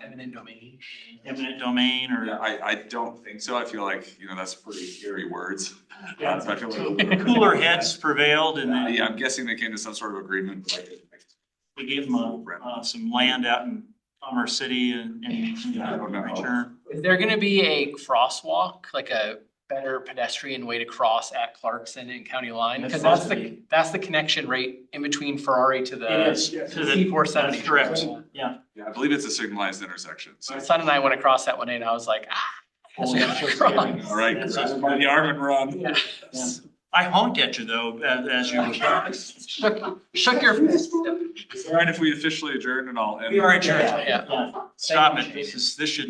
Eminent domain. eminent domain or. Yeah, I don't think so. I feel like, that's pretty scary words. So I feel like. Cooler heads prevailed and then Yeah, I'm guessing they came to some sort of agreement. we gave them some land out in Commerce City and I don't know. return. Is there gonna be a crosswalk, like a better pedestrian way to cross at Clarkson and County Line? Because that's the connection right in between Ferrari to It the is to the. C470. That's correct. Yeah. Yeah, I believe it's a signalized intersection. So. My son and I went across that one day and I was like, All right, grab by the arm and run. Yeah. Yeah. I honked at you though, as you were. Shook your fist. All right, if we officially adjourn and I'll end. We are adjourned. Yeah. Stop Thank it. you, This should not.